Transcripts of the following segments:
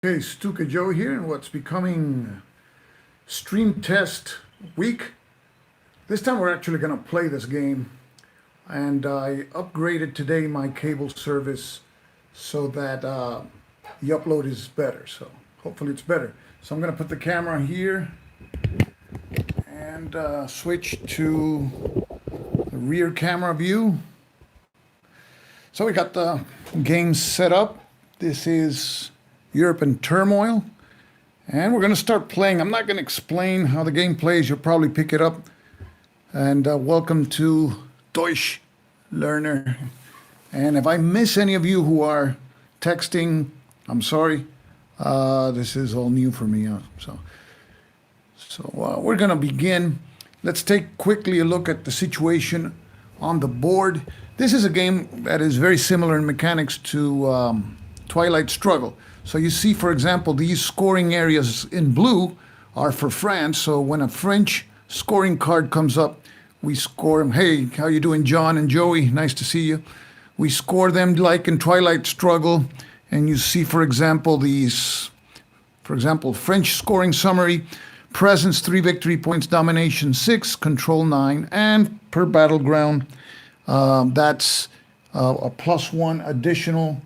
Okay, Stuka Joe here, and what's becoming stream test week. This time we're actually going to play this game, and I upgraded today my cable service so that the upload is better. So hopefully it's better. So I'm going to put the camera here and switch to the rear camera view. So we got the game set up. This is Europe in Turmoil. And we're going to start playing. I'm not going to explain how the game plays. You'll probably pick it up. And welcome to Deutsch Learner. And if I miss any of you who are texting, I'm sorry. This is all new for me. So we're going to begin. Let's take quickly a look at the situation on the board. This is a game that is very similar in mechanics to Twilight Struggle. So you see, for example, these scoring areas in blue are for France. So when a French scoring card comes up, we score them. Hey, how you doing, John and Joey? Nice to see you. We score them like in Twilight Struggle. And you see, for example, French scoring summary: presence 3 victory points, domination 6, control 9, and per battleground, that's a +1 additional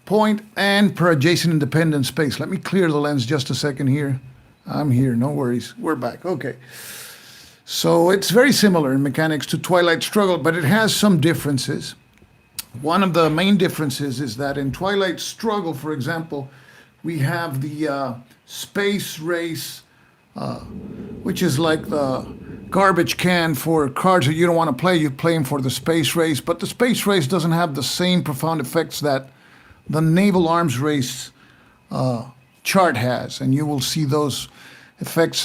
point, and per adjacent independent space. Let me clear the lens just a second here. I'm here, no worries. We're back. Okay. So it's very similar in mechanics to Twilight Struggle, but it has some differences. One of the main differences is that in Twilight Struggle, for example, we have the space race, which is like the garbage can for cards that you don't want to play. You play them for the space race, but the space race doesn't have the same profound effects that the naval arms race chart has, and you will see those effects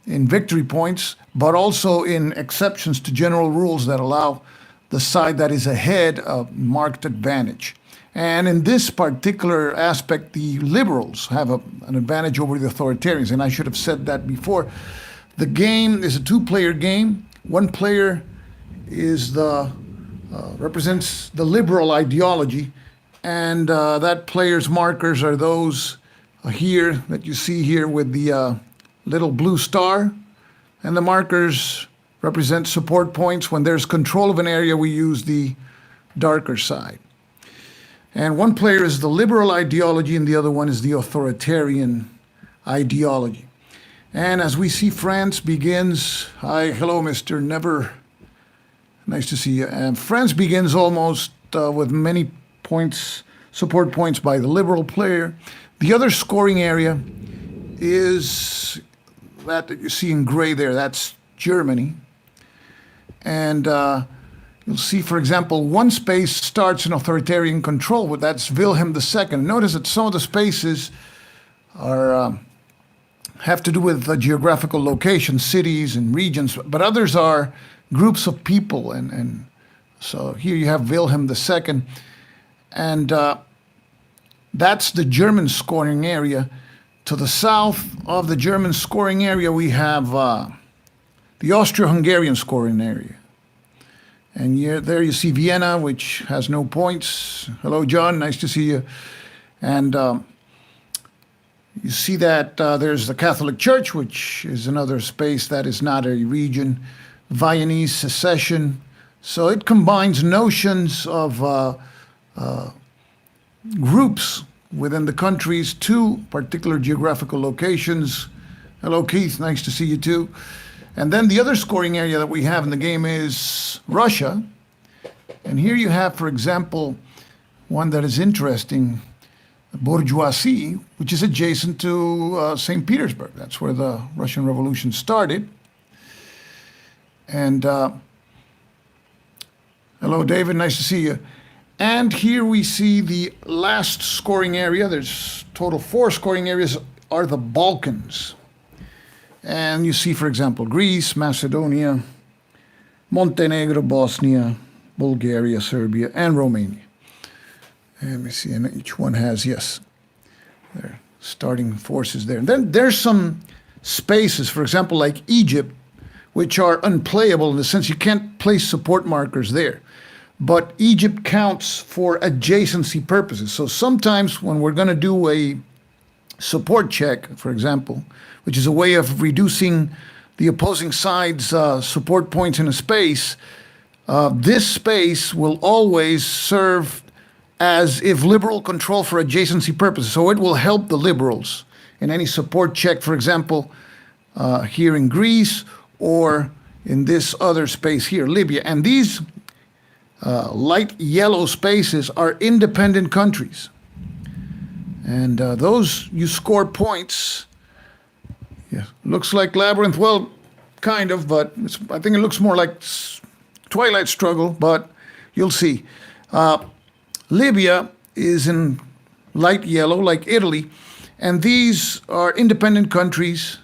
in victory points, but also in exceptions to general rules that allow the side that is ahead a marked advantage. And in this particular aspect, the liberals have an advantage over the authoritarians, and I should have said that before. The game is a two-player game. One player is represents the liberal ideology, and that player's markers are those here that you see here with the little blue star. And the markers represent support points. When there's control of an area, we use the darker side. And one player is the liberal ideology, and the other one is the authoritarian ideology. And as we see, France begins. Hi, hello, Mr. Never. Nice to see you. And France begins almost with many points, support points by the liberal player. The other scoring area is that you see in gray there. That's Germany. And you'll see, for example, one space starts in authoritarian control. That's Wilhelm II. Notice that some of the spaces are have to do with the geographical location, cities and regions, but others are groups of people. And so here you have Wilhelm II. And that's the German scoring area. To the south of the German scoring area, we have the Austro-Hungarian scoring area. And there you see Vienna, which has no points. Hello, John. Nice to see you. And you see that there's the Catholic Church, which is another space that is not a region. Viennese secession. So it combines notions of groups within the countries to particular geographical locations. Hello, Keith. Nice to see you too. And then the other scoring area that we have in the game is Russia. And here you have, for example, one that is interesting, bourgeoisie, which is adjacent to St. Petersburg. That's where the Russian Revolution started. And hello, David. Nice to see you. And here we see the last scoring area. There's total 4 scoring areas, are the Balkans. And you see, for example, Greece, Macedonia, Montenegro, Bosnia, Bulgaria, Serbia, and Romania. And let me see, and each one has, yes, their starting forces there. And then there's some spaces, for example, like Egypt, which are unplayable in the sense you can't place support markers there. But Egypt counts for adjacency purposes. So sometimes when we're going to do a support check, for example, which is a way of reducing the opposing side's support points in a space, this space will always serve as if liberal control for adjacency purposes. So it will help the liberals in any support check, for example, here in Greece or in this other space here, Libya. And these light yellow spaces are independent countries. And those, you score points. Yeah, looks like Labyrinth. Well, kind of, but I think it looks more like Twilight Struggle, but you'll see. Libya is in light yellow, like Italy, and these are independent countries,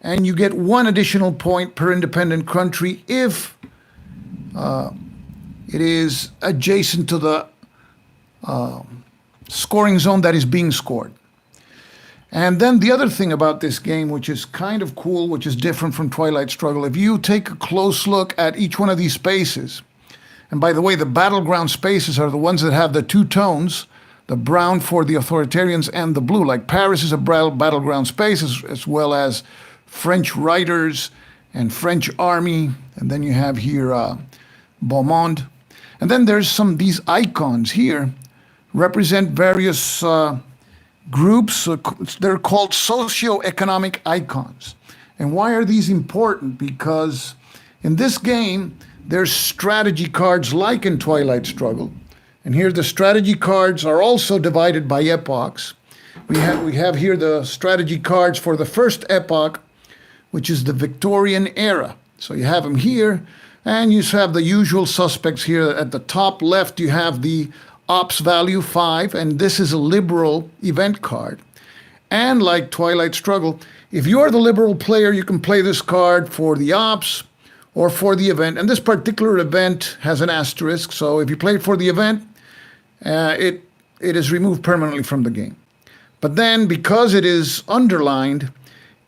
and you get one additional point per independent country if it is adjacent to the scoring zone that is being scored. And then the other thing about this game, which is kind of cool, which is different from Twilight Struggle, if you take a close look at each one of these spaces, and by the way, the battleground spaces are the ones that have the two tones, the brown for the authoritarians and the blue. Like Paris is a battleground space, as well as French writers and French army. And then you have here Beaumont. And then there's these icons here represent various groups. They're called socioeconomic icons. And why are these important? Because in this game, there's strategy cards like in Twilight Struggle. And here the strategy cards are also divided by epochs. We have here the strategy cards for the first epoch, which is the Victorian era. So you have them here, and you have the usual suspects here. At the top left, you have the ops value 5, and this is a liberal event card. And like Twilight Struggle, if you're the liberal player, you can play this card for the ops or for the event. And this particular event has an asterisk, so if you play it for the event, it is removed permanently from the game. But then, because it is underlined,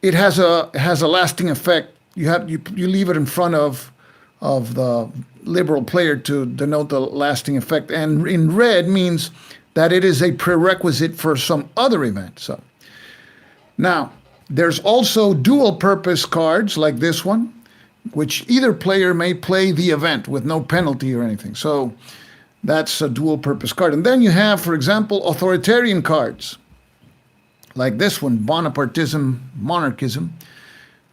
it has a lasting effect. You leave it in front of the liberal player to denote the lasting effect. And in red means that it is a prerequisite for some other event. So now, there's also dual purpose cards like this one, which either player may play the event with no penalty or anything. So that's a dual purpose card. And then you have, for example, authoritarian cards like this one, Bonapartism, Monarchism,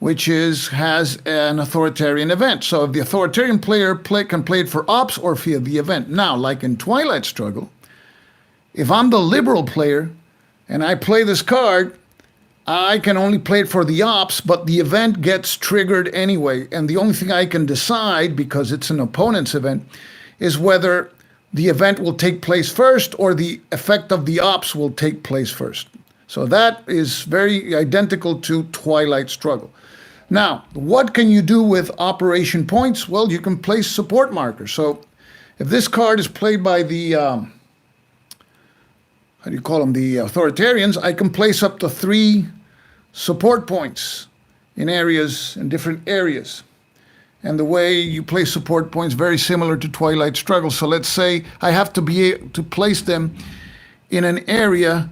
which has an authoritarian event. So if the authoritarian player can play it for ops or for the event. Now, like in Twilight Struggle, if I'm the liberal player and I play this card, I can only play it for the ops, but the event gets triggered anyway. And the only thing I can decide, because it's an opponent's event, is whether the event will take place first or the effect of the ops will take place first. So that is very identical to Twilight Struggle. Now, what can you do with operation points? Well, you can place support markers. So if this card is played by the, the authoritarians, I can place up to 3 support points in different areas. And the way you place support points very similar to Twilight Struggle. So let's say I have to be able to place them in an area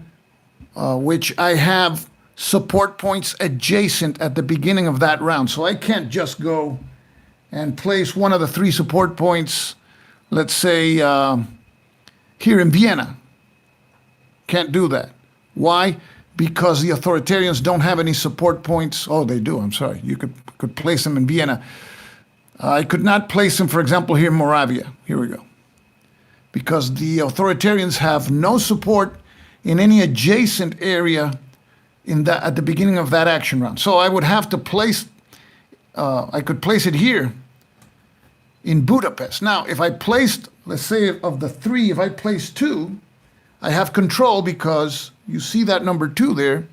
which I have support points adjacent at the beginning of that round. So I can't just go and place one of the 3 support points, let's say here in Vienna. Can't do that. Why? Because the authoritarians don't have any support points. Oh, they do, I'm sorry. You could place them in Vienna. I could not place them, for example, here in Moravia. Here we go. Because the authoritarians have no support in any adjacent area at the beginning of that action round. So I would have to place, I could place it here in Budapest. Now, if I placed, let's say of the 3, if I place 2, I have control because you see that number 2 there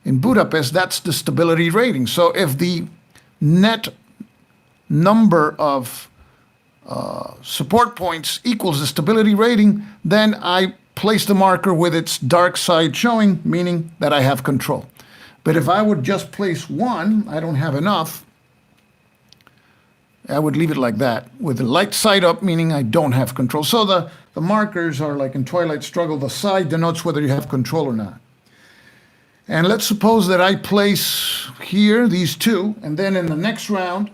in Budapest, that's the stability rating. So if the net number of support points equals the stability rating, then I place the marker with its dark side showing, meaning that I have control. But if I would just place 1, I don't have enough, I would leave it like that, with the light side up, meaning I don't have control. So the markers are like in Twilight Struggle, the side denotes whether you have control or not. And let's suppose that I place here these two, and then in the next round,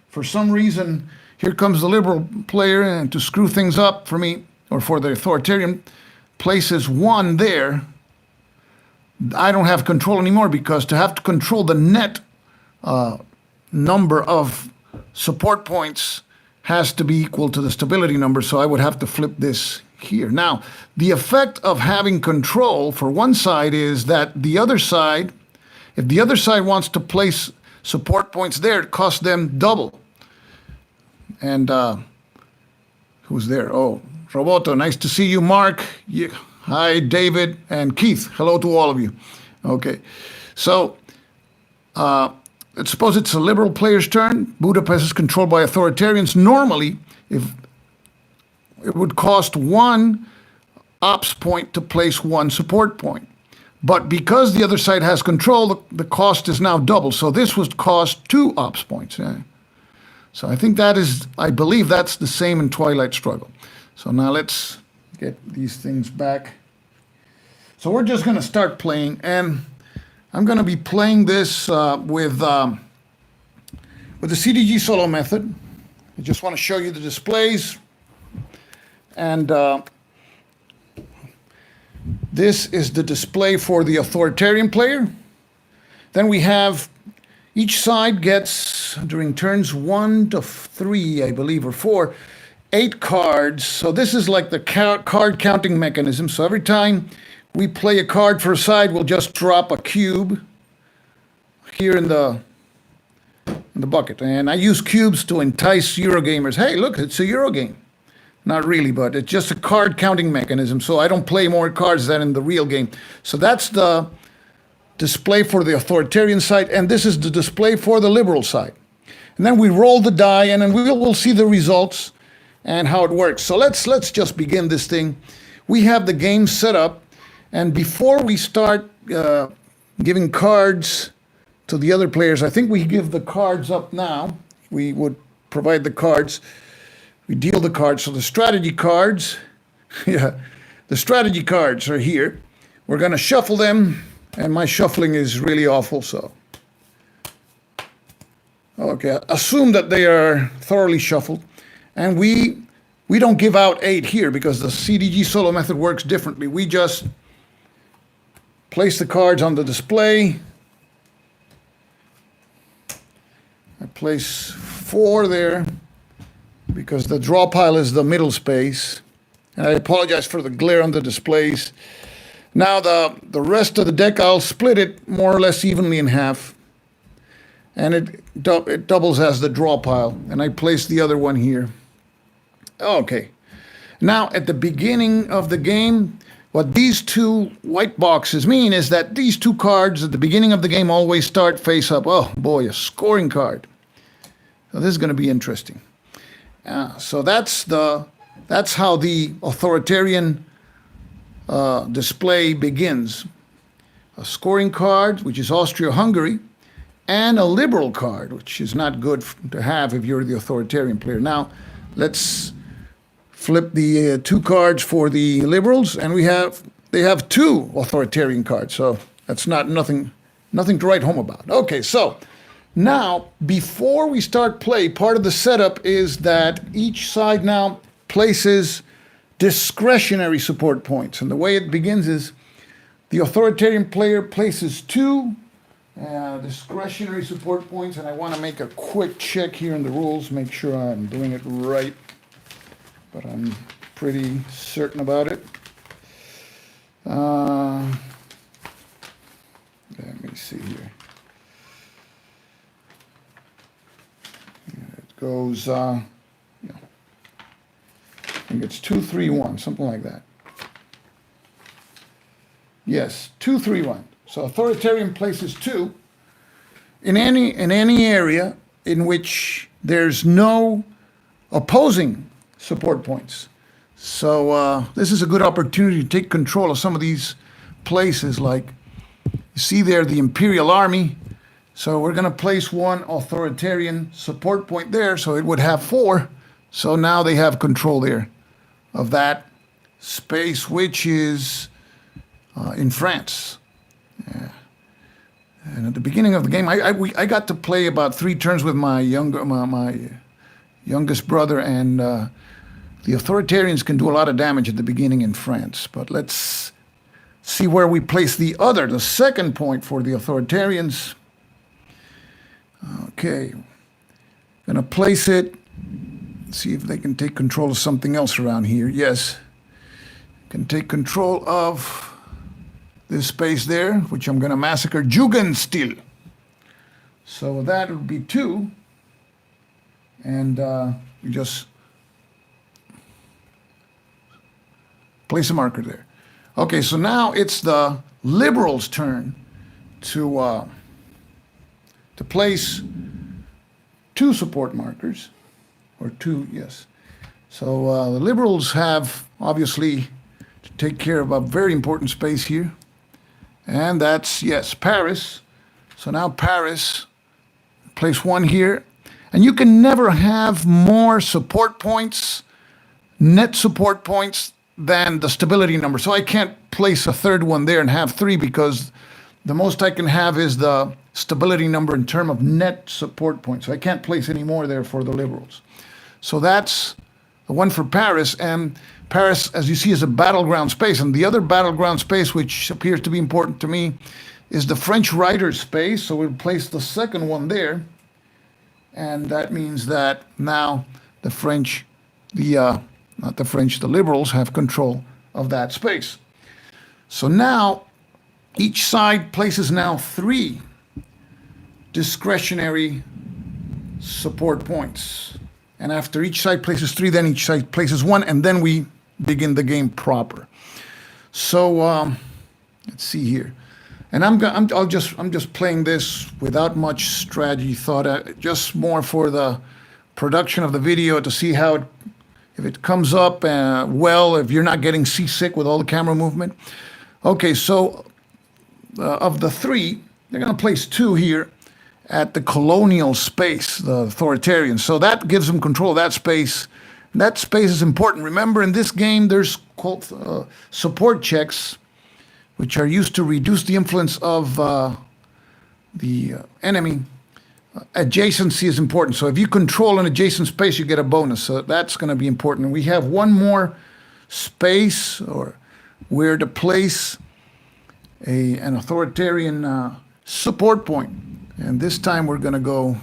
for some reason, here comes the liberal player, and to screw things up for me, or for the authoritarian, places one there. I don't have control anymore, because to have to control the net number of support points has to be equal to the stability number, so I would have to flip this here. Now, the effect of having control for one side is that the other side, if the other side wants to place support points there, it costs them double. And who's there? Oh, Roboto, nice to see you. Mark, hi, David, and Keith. Hello to all of you. Okay, so let's suppose it's a liberal player's turn. Budapest is controlled by authoritarians. Normally, if it would cost one ops point to place one support point. But because the other side has control, the cost is now double. So this would cost two ops points. Yeah. So I think I believe that's the same in Twilight Struggle. So now let's get these things back. So we're just going to start playing, and I'm going to be playing this with the CDG solo method. I just want to show you the displays. And this is the display for the authoritarian player. Then we have each side gets, during turns 1 to 3, I believe, or 4, 8 cards. So this is like the card counting mechanism. So every time we play a card for a side, we'll just drop a cube here in the bucket. And I use cubes to entice Eurogamers. Hey, look, it's a Eurogame. Not really, but it's just a card counting mechanism. So I don't play more cards than in the real game. So that's the display for the authoritarian side, and this is the display for the liberal side. And then we roll the die, and then we'll see the results and how it works. So let's just begin this thing. We have the game set up, and before we start giving cards to the other players, I think we give the cards up now. We would provide the cards. We deal the cards. So the strategy cards, the strategy cards are here. We're going to shuffle them, and my shuffling is really awful, so. Okay, assume that they are thoroughly shuffled. And we don't give out 8 here, because the CDG solo method works differently. We just place the cards on the display. I place 4 there, because the draw pile is the middle space. And I apologize for the glare on the displays. Now the rest of the deck, I'll split it more or less evenly in half. And it doubles as the draw pile. And I place the other one here. Okay. Now at the beginning of the game, what these two white boxes mean is that these two cards at the beginning of the game always start face up. Oh boy, a scoring card. So this is going to be interesting. So that's how the authoritarian display begins. A scoring card, which is Austria-Hungary, and a liberal card, which is not good to have if you're the authoritarian player. Now, let's flip the 2 cards for the liberals, and they have 2 authoritarian cards, so that's nothing to write home about. Okay, so now, before we start play, part of the setup is that each side now places discretionary support points. And the way it begins is the authoritarian player places 2 discretionary support points. And I want to make a quick check here in the rules, make sure I'm doing it right. But I'm pretty certain about it. Let me see here. Goes, I think it's 2, 3, 1, something like that. Yes, 2, 3, 1. So authoritarian places 2 in any area in which there's no opposing support points. So this is a good opportunity to take control of some of these places. Like you see there, the Imperial Army. So we're going to place 1 authoritarian support point there, so it would have 4. So now they have control there of that space, which is in France. Yeah. at the beginning of the game, I got to play about 3 turns with my youngest brother, and the authoritarians can do a lot of damage at the beginning in France. But let's see where we place the second point for the authoritarians. Okay, gonna place it. See if they can take control of something else around here. Yes, can take control of this space there, which I'm gonna massacre Jugendstil. So that would be 2, and we just place a marker there. Okay, so now it's the liberals' turn to place 2 support markers, or 2, yes. So the liberals have, obviously, to take care of a very important space here. And that's, yes, Paris. So now Paris, place 1 here. And you can never have more support points, net support points, than the stability number. So I can't place a 3rd one there and have 3, because the most I can have is the stability number in terms of net support points. So I can't place any more there for the liberals. So that's the one for Paris. And Paris, as you see, is a battleground space. And the other battleground space, which appears to be important to me, is the French writers space. So we'll place the 2nd one there. And that means that now the French, not the French, the liberals have control of that space. So now each side places now 3 discretionary support points. And after each side places 3, then each side places 1, and then we begin the game proper. So let's see here. And I'm just playing this without much strategy thought, just more for the production of the video to see how if it comes up well, if you're not getting seasick with all the camera movement. Okay, so of the 3, they're going to place 2 here at the colonial space, the authoritarians. So that gives them control of that space. That space is important. Remember, in this game, there's support checks, which are used to reduce the influence of the enemy. Adjacency is important. So if you control an adjacent space, you get a bonus. So that's going to be important. And we have one more space or where to place an authoritarian support point. And this time we're going to go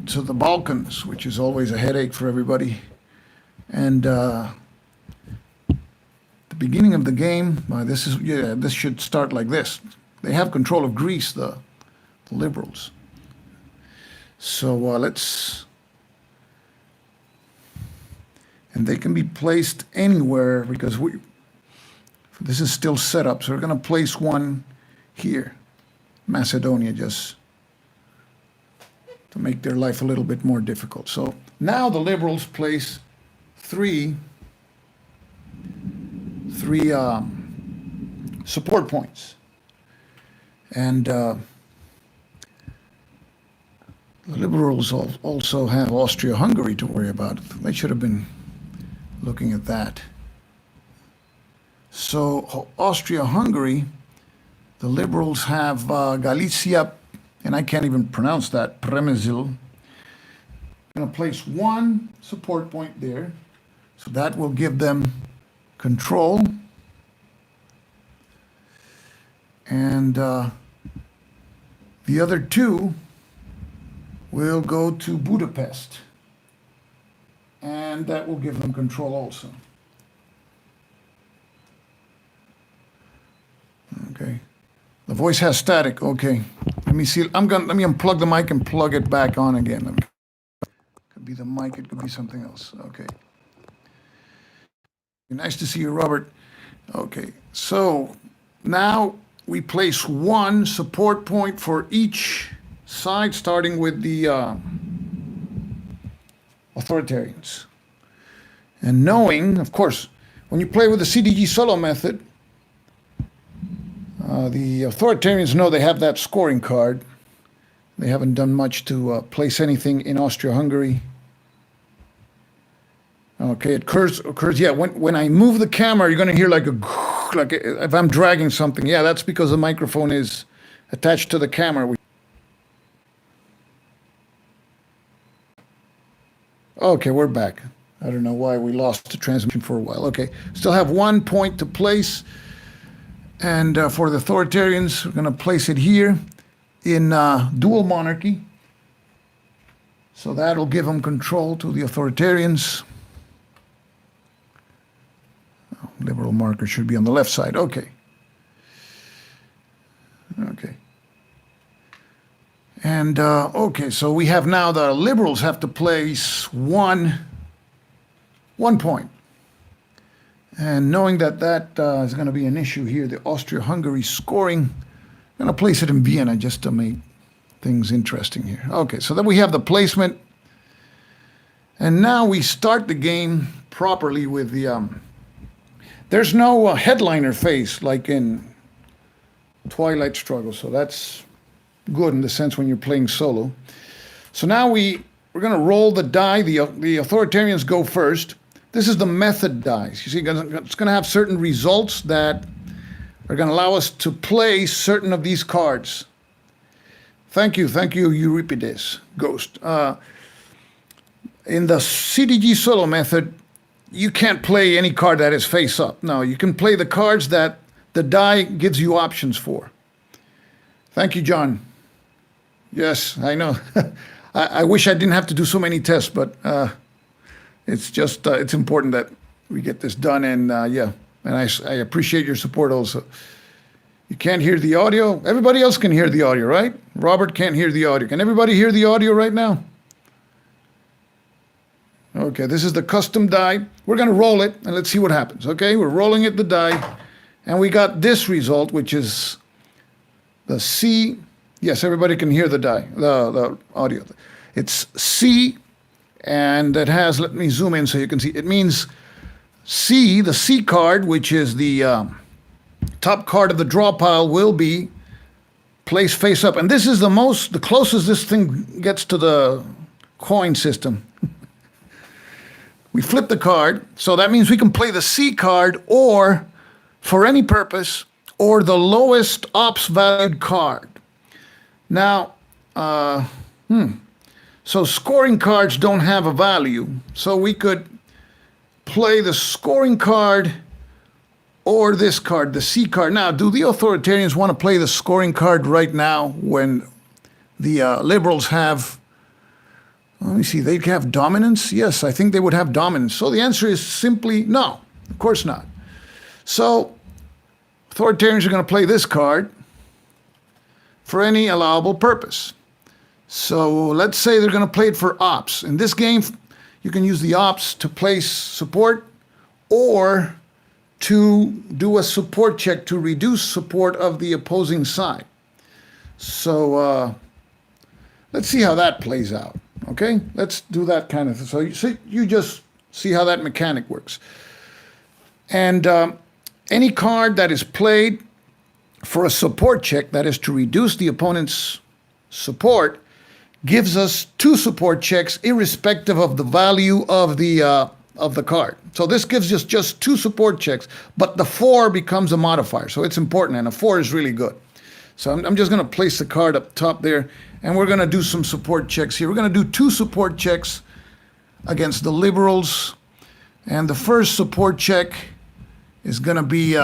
to the Balkans, which is always a headache for everybody. And the beginning of the game, this should start like this. They have control of Greece, the liberals. So and they can be placed anywhere because this is still set up. So we're going to place one here, Macedonia, just to make their life a little bit more difficult. So now the liberals place three support points. And the liberals also have Austria-Hungary to worry about. They should have been looking at that. So Austria-Hungary, the liberals have Galicia, and I can't even pronounce that, Przemysl. I'm going to place one support point there. So that will give them control. And the other two will go to Budapest. And that will give them control also. Okay. The voice has static. Okay. Let me see. Let me unplug the mic and plug it back on again. Could be the mic, it could be something else. Okay. Nice to see you, Robert. Okay. So now we place one support point for each side, starting with the authoritarians. And knowing, of course, when you play with the CDG solo method, the authoritarians know they have that scoring card. They haven't done much to place anything in Austria-Hungary. Okay, it occurs. Yeah, when I move the camera, you're going to hear like if I'm dragging something. Yeah, that's because the microphone is attached to the camera. Okay, we're back. I don't know why we lost the transmission for a while. Okay, still have 1 point to place. And for the authoritarians, we're going to place it here in dual monarchy. So that'll give them control to the authoritarians. Oh, liberal marker should be on the left side. Okay. Okay. And, okay, so we have now the liberals have to place one point. And knowing that that is going to be an issue here, the Austria-Hungary scoring, I'm going to place it in Vienna just to make things interesting here. Okay, so then we have the placement. And now we start the game properly with the, there's no headliner phase like in Twilight Struggle, so that's good in the sense when you're playing solo. So now we're going to roll the die. The authoritarians go first. This is the method dice. You see, it's going to have certain results that are going to allow us to play certain of these cards. Thank you, Euripides, Ghost. In the CDG solo method, you can't play any card that is face up. No, you can play the cards that the die gives you options for. Thank you, John. Yes, I know. I wish I didn't have to do so many tests, but it's just, it's important that we get this done. And yeah, and I appreciate your support also. You can't hear the audio. Everybody else can hear the audio, right? Robert can't hear the audio. Can everybody hear the audio right now? Okay, this is the custom die. We're going to roll it, and let's see what happens. Okay, we're rolling it, the die, and we got this result, which is the C. Yes, everybody can hear the die, the audio. It's C, and it has, let me zoom in so you can see. It means C, the C card, which is the top card of the draw pile, will be placed face up. And this is the closest this thing gets to the coin system. We flip the card, so that means we can play the C card or, for any purpose, or the lowest ops valued card. Now, so scoring cards don't have a value, so we could play the scoring card or this card, the C card. Now, do the authoritarians want to play the scoring card right now when the liberals have, let me see, they have dominance? Yes, I think they would have dominance. So the answer is simply no, of course not. So authoritarians are going to play this card for any allowable purpose. So let's say they're going to play it for ops. In this game, you can use the ops to place support or to do a support check to reduce support of the opposing side. So let's see how that plays out. Okay, let's do that kind of thing. So you just see how that mechanic works. And any card that is played for a support check, that is to reduce the opponent's support, gives us 2 support checks irrespective of the value of the card. So this gives us just 2 support checks, but the 4 becomes a modifier. So it's important, and a 4 is really good. So I'm just going to place the card up top there, and we're going to do some support checks here. We're going to do 2 support checks against the liberals, and the first support check is going to be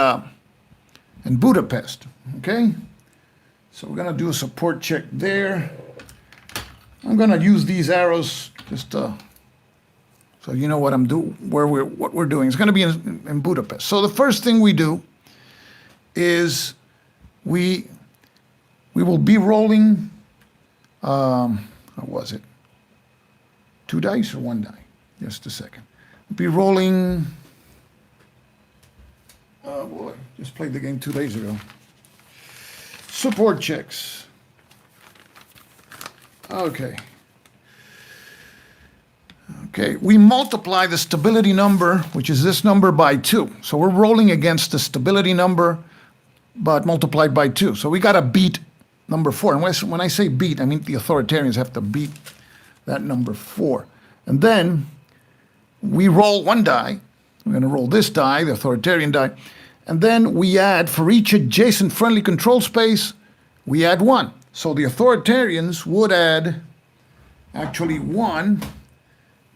in Budapest, okay? So we're going to do a support check there. I'm going to use these arrows just so you know what what we're doing. It's going to be in Budapest. So the first thing we do is we will be rolling, what was it? 2 dice or 1 die? Just a second. We'll be rolling, oh boy, just played the game 2 days ago. Support checks. Okay. Okay, we multiply the stability number, which is this number, by 2. So we're rolling against the stability number, but multiplied by 2. So we got to beat number 4. And when I say beat, I mean the authoritarians have to beat that number 4. And then we roll 1 die. We're going to roll this die, the authoritarian die. And then we add, for each adjacent friendly control space, we add 1. So the authoritarians would add actually 1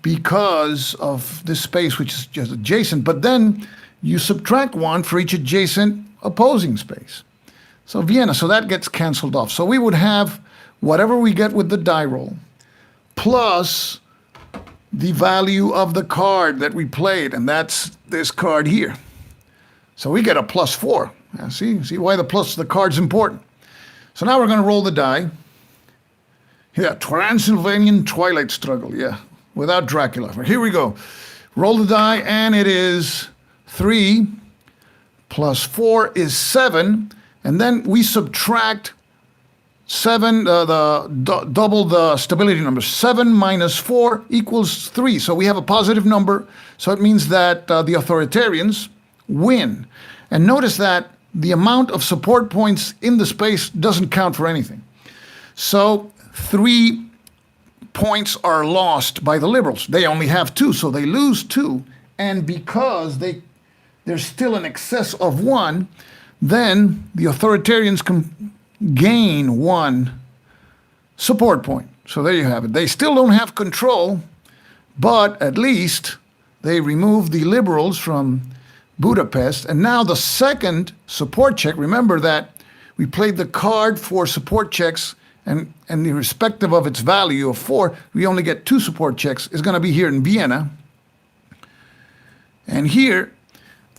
because of this space, which is just adjacent. But then you subtract 1 for each adjacent opposing space. So Vienna, so that gets canceled off. So we would have whatever we get with the die roll plus the value of the card that we played, and that's this card here. So we get a +4. Now see why the card's important. So now we're going to roll the die. Yeah, Transylvanian Twilight Struggle, yeah, without Dracula. Here we go. Roll the die, and it is 3 plus 4 is 7, and then we subtract 7, double the stability number. 7 minus 4 equals 3. So we have a positive number. So it means that the authoritarians win. And notice that the amount of support points in the space doesn't count for anything. So 3 points are lost by the liberals. They only have 2, so they lose 2. And because they're still in excess of 1, then the authoritarians can gain 1 support point. So there you have it. They still don't have control, but at least they removed the liberals from Budapest. And now the second support check, remember that we played the card for support checks, and irrespective of its value of 4, we only get 2 support checks, is going to be here in Vienna. And here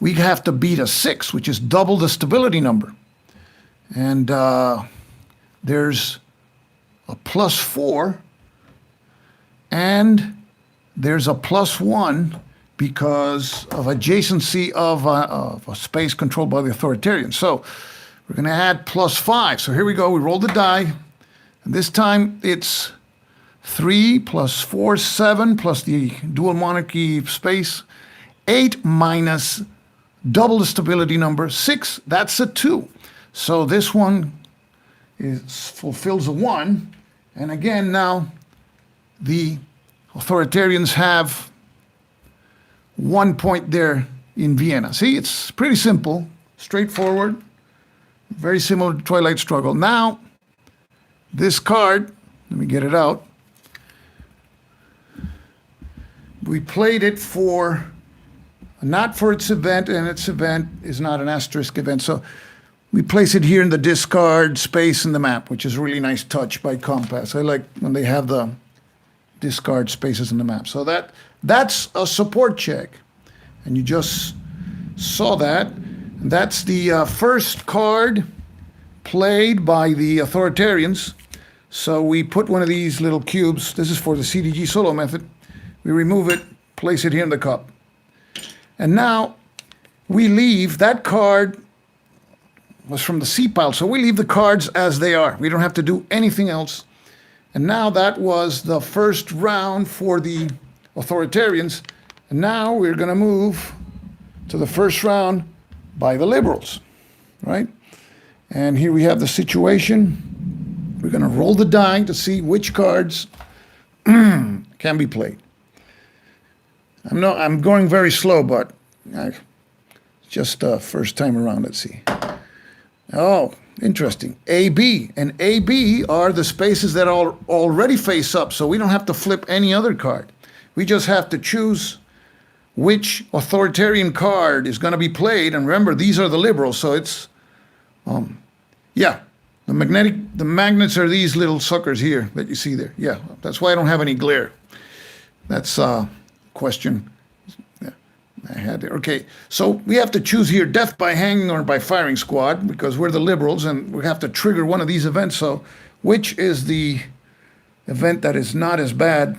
we have to beat a 6, which is double the stability number. And there's a +4, and there's a +1 because of adjacency of a space controlled by the authoritarians. So we're going to add +5. So here we go. We roll the die. And this time it's 3 plus 4, 7, plus the dual monarchy space, 8 minus double the stability number, 6. That's a 2. So this one fulfills a 1. And again, now the authoritarians have 1 point there in Vienna. See, it's pretty simple, straightforward, very similar to Twilight Struggle. Now, this card, let me get it out. We played it for, not for its event, and its event is not an asterisk event. So we place it here in the discard space in the map, which is a really nice touch by Compass. I like when they have the discard spaces in the map. So that's a support check. And you just saw that. And that's the first card played by the authoritarians. So we put one of these little cubes. This is for the CDG solo method. We remove it, place it here in the cup. And now we leave that card was from the C pile. So we leave the cards as they are. We don't have to do anything else. And now that was the first round for the authoritarians. And now we're going to move to the first round by the liberals, right? And here we have the situation. We're going to roll the die to see which cards can be played. I'm going very slow, but just first time around. Let's see. Oh, interesting. A, B. And A, B are the spaces that already face up, so we don't have to flip any other card. We just have to choose which authoritarian card is going to be played. And remember, these are the liberals, so it's, yeah, the magnets are these little suckers here that you see there. Yeah, that's why I don't have any glare. That's a question I had there. Okay, so we have to choose here death by hanging or by firing squad because we're the liberals and we have to trigger one of these events. So which is the event that is not as bad?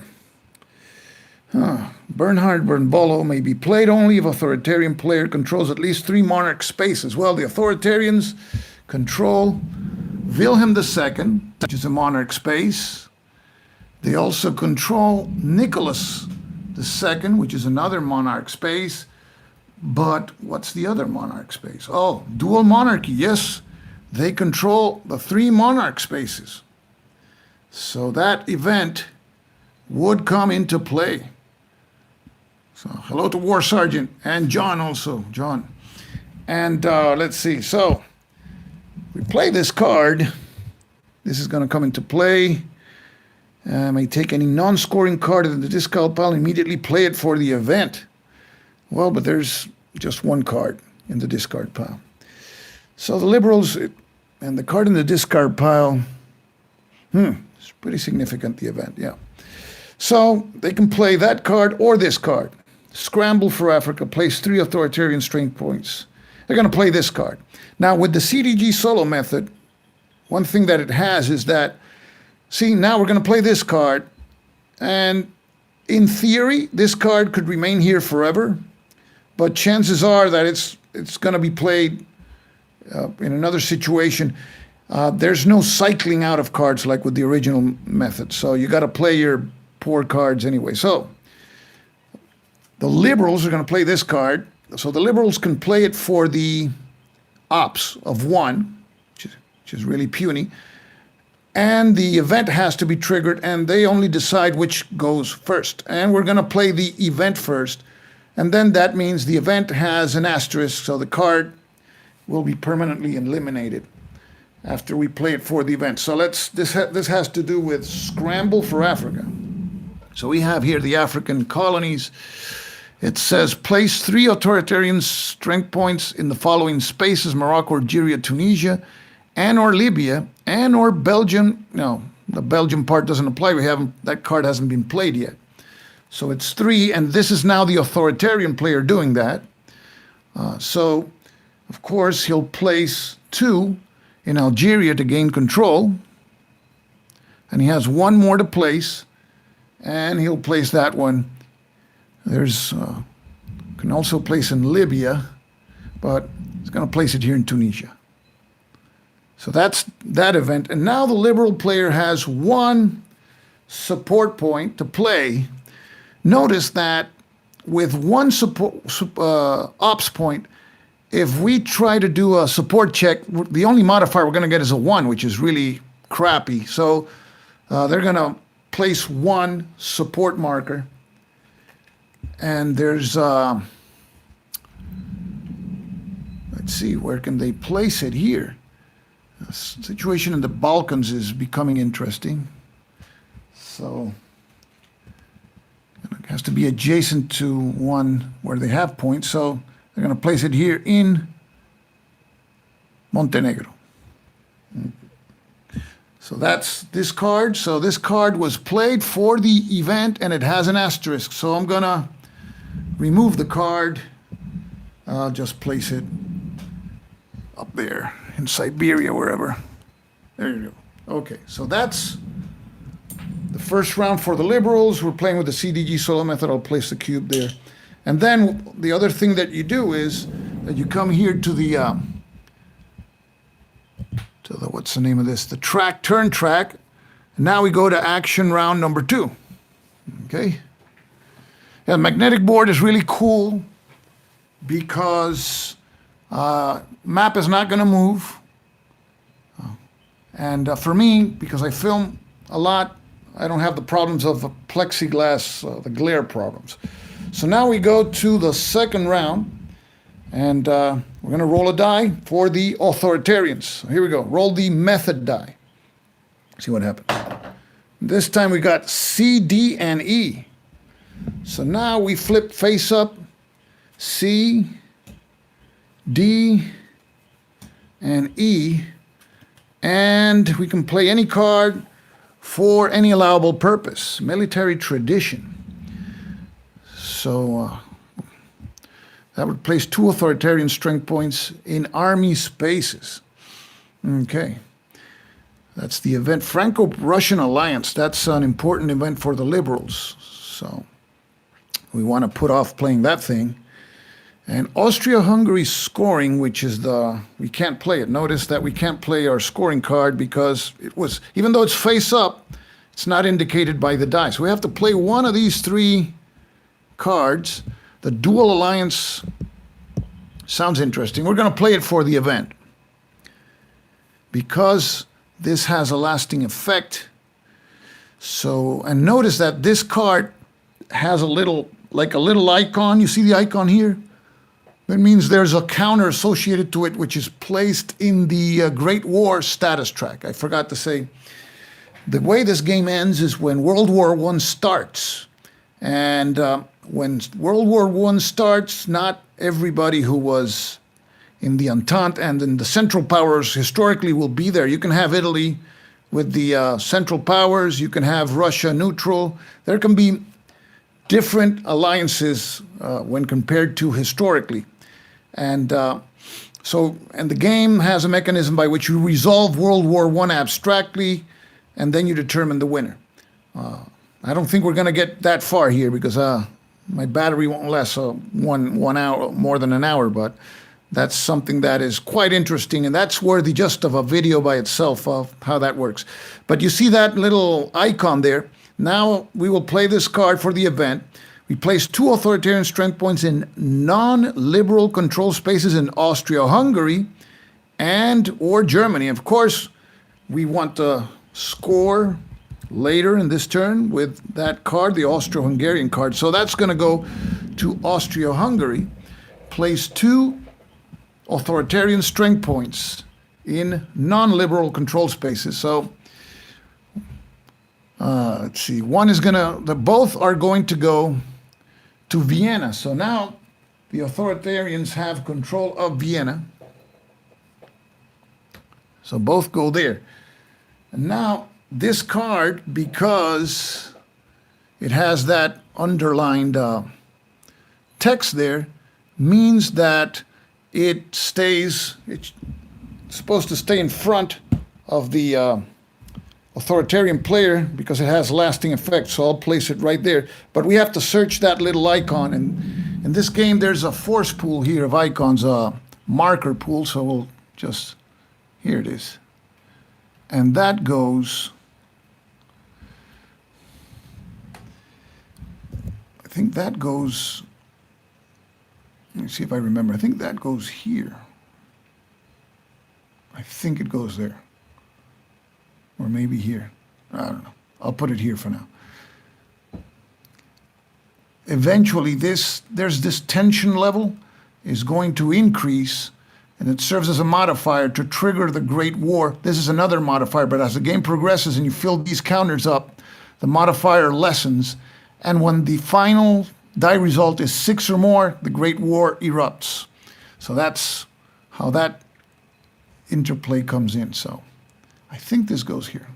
Bernhard Bernbolo may be played only if authoritarian player controls at least 3 monarch spaces. Well, the authoritarians control Wilhelm II, which is a monarch space. They also control Nicholas II, which is another monarch space. But what's the other monarch space? Oh, dual monarchy. Yes, they control the 3 monarch spaces. So that event would come into play. So hello to War Sergeant and John also, John. And let's see. So we play this card, This is going to come into play. May take any non-scoring card in the discard pile and immediately play it for the event. Well, but there's just one card in the discard pile. So the Liberals and the card in the discard pile, it's pretty significant, the event, yeah. So they can play that card or this card. Scramble for Africa, place 3 authoritarian strength points. They're going to play this card. Now, with the CDG solo method, one thing that it has is that, see, now we're going to play this card, and in theory, this card could remain here forever, but chances are that it's going to be played in another situation. There's no cycling out of cards like with the original method, so you got to play your poor cards anyway. So the Liberals are going to play this card, so the Liberals can play it for the ops of 1, which is really puny, and the event has to be triggered, and they only decide which goes first. And we're going to play the event first, and then that means the event has an asterisk, so the card will be permanently eliminated after we play it for the event. So this has to do with Scramble for Africa. So we have here the African colonies. It says place 3 authoritarian strength points in the following spaces: Morocco, Algeria, Tunisia, and or Libya, and or Belgium. No, the Belgium part doesn't apply. That card hasn't been played yet. So it's 3, and this is now the authoritarian player doing that. So, of course, he'll place 2 in Algeria to gain control, and he has 1 more to place, and he'll place that one. There's can also place in Libya, but he's going to place it here in Tunisia. So that's that event. And now the Liberal player has 1 support point to play. Notice that with 1 ops point, if we try to do a support check, the only modifier we're going to get is a 1, which is really crappy. So they're going to place 1 support marker. And there's, let's see, where can they place it here? The situation in the Balkans is becoming interesting. So it has to be adjacent to 1 where they have points. So they're going to place it here in Montenegro. So that's this card. So this card was played for the event, and it has an asterisk. So I'm going to remove the card. I'll just place it up there in Siberia, wherever. There you go. Okay, so that's the first round for the Liberals. We're playing with the CDG solo method. I'll place the cube there. And then the other thing that you do is that you come here to the what's the name of this? The turn track. And now we go to action round number 2. Okay. Yeah, the magnetic board is really cool because map is not going to move. And for me, because I film a lot, I don't have the problems of the plexiglass, the glare problems. So now we go to the second round, and we're going to roll a die for the authoritarians. So here we go. Roll the method die. See what happens. This time we got C, D, and E. So now we flip face up, C, D, and E, and we can play any card for any allowable purpose. Military tradition. So that would place 2 authoritarian strength points in army spaces. Okay. That's the event. Franco-Russian alliance. That's an important event for the Liberals. So we want to put off playing that thing. And Austria-Hungary scoring, which is we can't play it. Notice that we can't play our scoring card because it was, even though it's face up, it's not indicated by the die. So we have to play one of these 3 cards. The dual alliance sounds interesting. We're going to play it for the event. Because this has a lasting effect. So, and notice that this card has a little icon. You see the icon here? That means there's a counter associated to it, which is placed in the Great War status track. I forgot to say, the way this game ends is when World War I starts. And when World War I starts, not everybody who was in the Entente and in the Central Powers historically will be there. You can have Italy with the Central Powers. You can have Russia neutral. There can be different alliances when compared to historically. And and the game has a mechanism by which you resolve World War I abstractly, and then you determine the winner. I don't think we're going to get that far here because my battery won't last one hour, more than an hour, but that's something that is quite interesting, and that's worthy just of a video by itself of how that works. But you see that little icon there? Now we will play this card for the event. We place 2 authoritarian strength points in non-liberal control spaces in Austria-Hungary and or Germany. Of course, we want to score later in this turn with that card, the Austro-Hungarian card. So that's going to go to Austria-Hungary. Place 2 authoritarian strength points in non-liberal control spaces. So let's see. Both are going to go to Vienna. So now the authoritarians have control of Vienna. So both go there. And now this card, because it has that underlined text there, means that it's supposed to stay in front of the authoritarian player because it has lasting effect. So I'll place it right there. But we have to search that little icon. And in this game, there's a force pool here of icons, a marker pool. So we'll just, here it is. And that goes, I think that goes, let me see if I remember. I think that goes here. I think it goes there. Or maybe here. I don't know. I'll put it here for now. Eventually, there's this tension level is going to increase, and it serves as a modifier to trigger the Great War. This is another modifier, but as the game progresses and you fill these counters up, the modifier lessens, and when the final die result is 6 or more, the Great War erupts. So that's how that interplay comes in. So I think this goes here.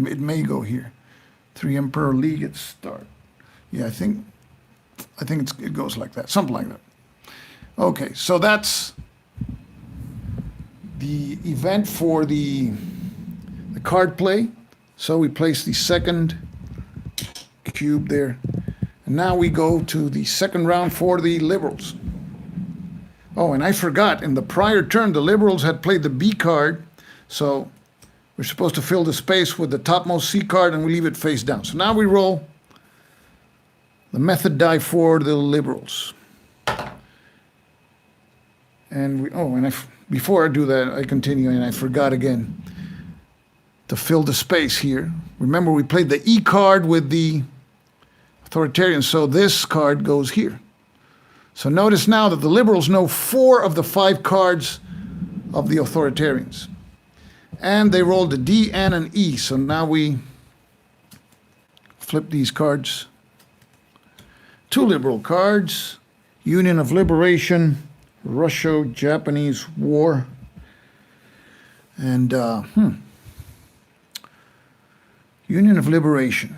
It may go here. 3 Emperor League at start. Yeah, I think it goes like that, something like that. Okay, so that's the event for the card play. So we place the second cube there. And now we go to the second round for the Liberals. Oh, and I forgot, in the prior turn, the Liberals had played the B card. So we're supposed to fill the space with the topmost C card, and we leave it face down. So now we roll the method die for the Liberals. And before I do that, I continue, and I forgot again to fill the space here. Remember, we played the E card with the authoritarian, so this card goes here. So notice now that the Liberals know 4 of the 5 cards of the authoritarians. And they rolled a D and an E, so now we flip these cards. 2 Liberal cards, Union of Liberation, Russo-Japanese War, and Union of Liberation.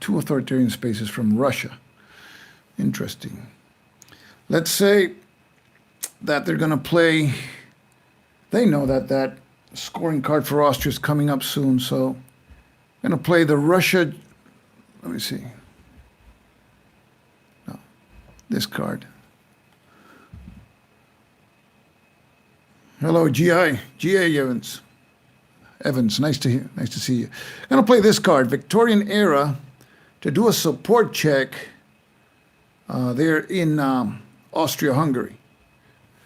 2 authoritarian spaces from Russia. Interesting. Let's say that they're going to play, they know that scoring card for Austria is coming up soon, so I'm going to play the Russia, let me see. No, this card. Hello, GI Evans. Evans, nice to see you. I'm going to play this card, Victorian Era, to do a support check there in Austria-Hungary.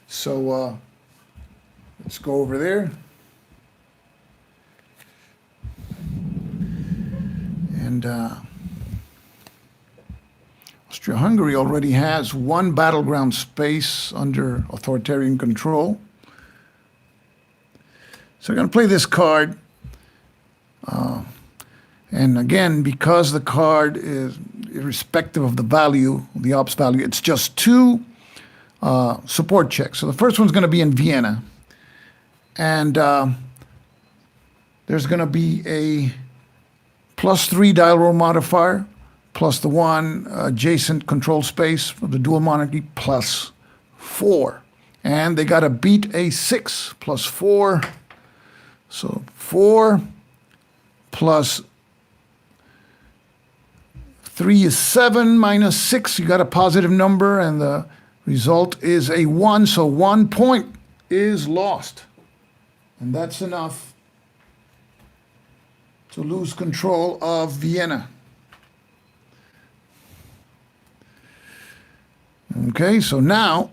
So let's go over there. And Austria-Hungary already has one battleground space under authoritarian control. So we're going to play this card. And again, because the card is irrespective of the value, the ops value, it's just two support checks. So the first one's going to be in Vienna. And there's going to be a +3 dial roll modifier, plus the one adjacent control space for the dual monarchy, +4. And they got to beat a 6 +4. So 4 plus 3 is 7 minus 6. You got a positive number, and the result is a 1. So 1 point is lost. And that's enough to lose control of Vienna. Okay, so now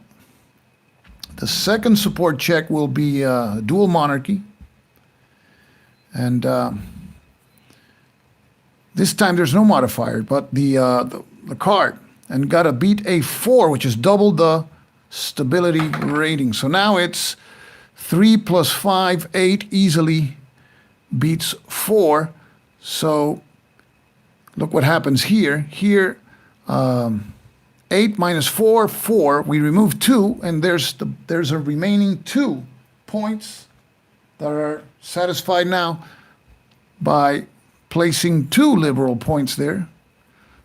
the second support check will be dual monarchy. And this time there's no modifier, but the card. And got to beat a 4, which is double the stability rating. So now it's 3 plus 5, 8, easily beats 4. So look what happens here. Here, 8 minus 4, 4. We remove 2, and there's a remaining 2 points that are satisfied now by placing 2 liberal points there.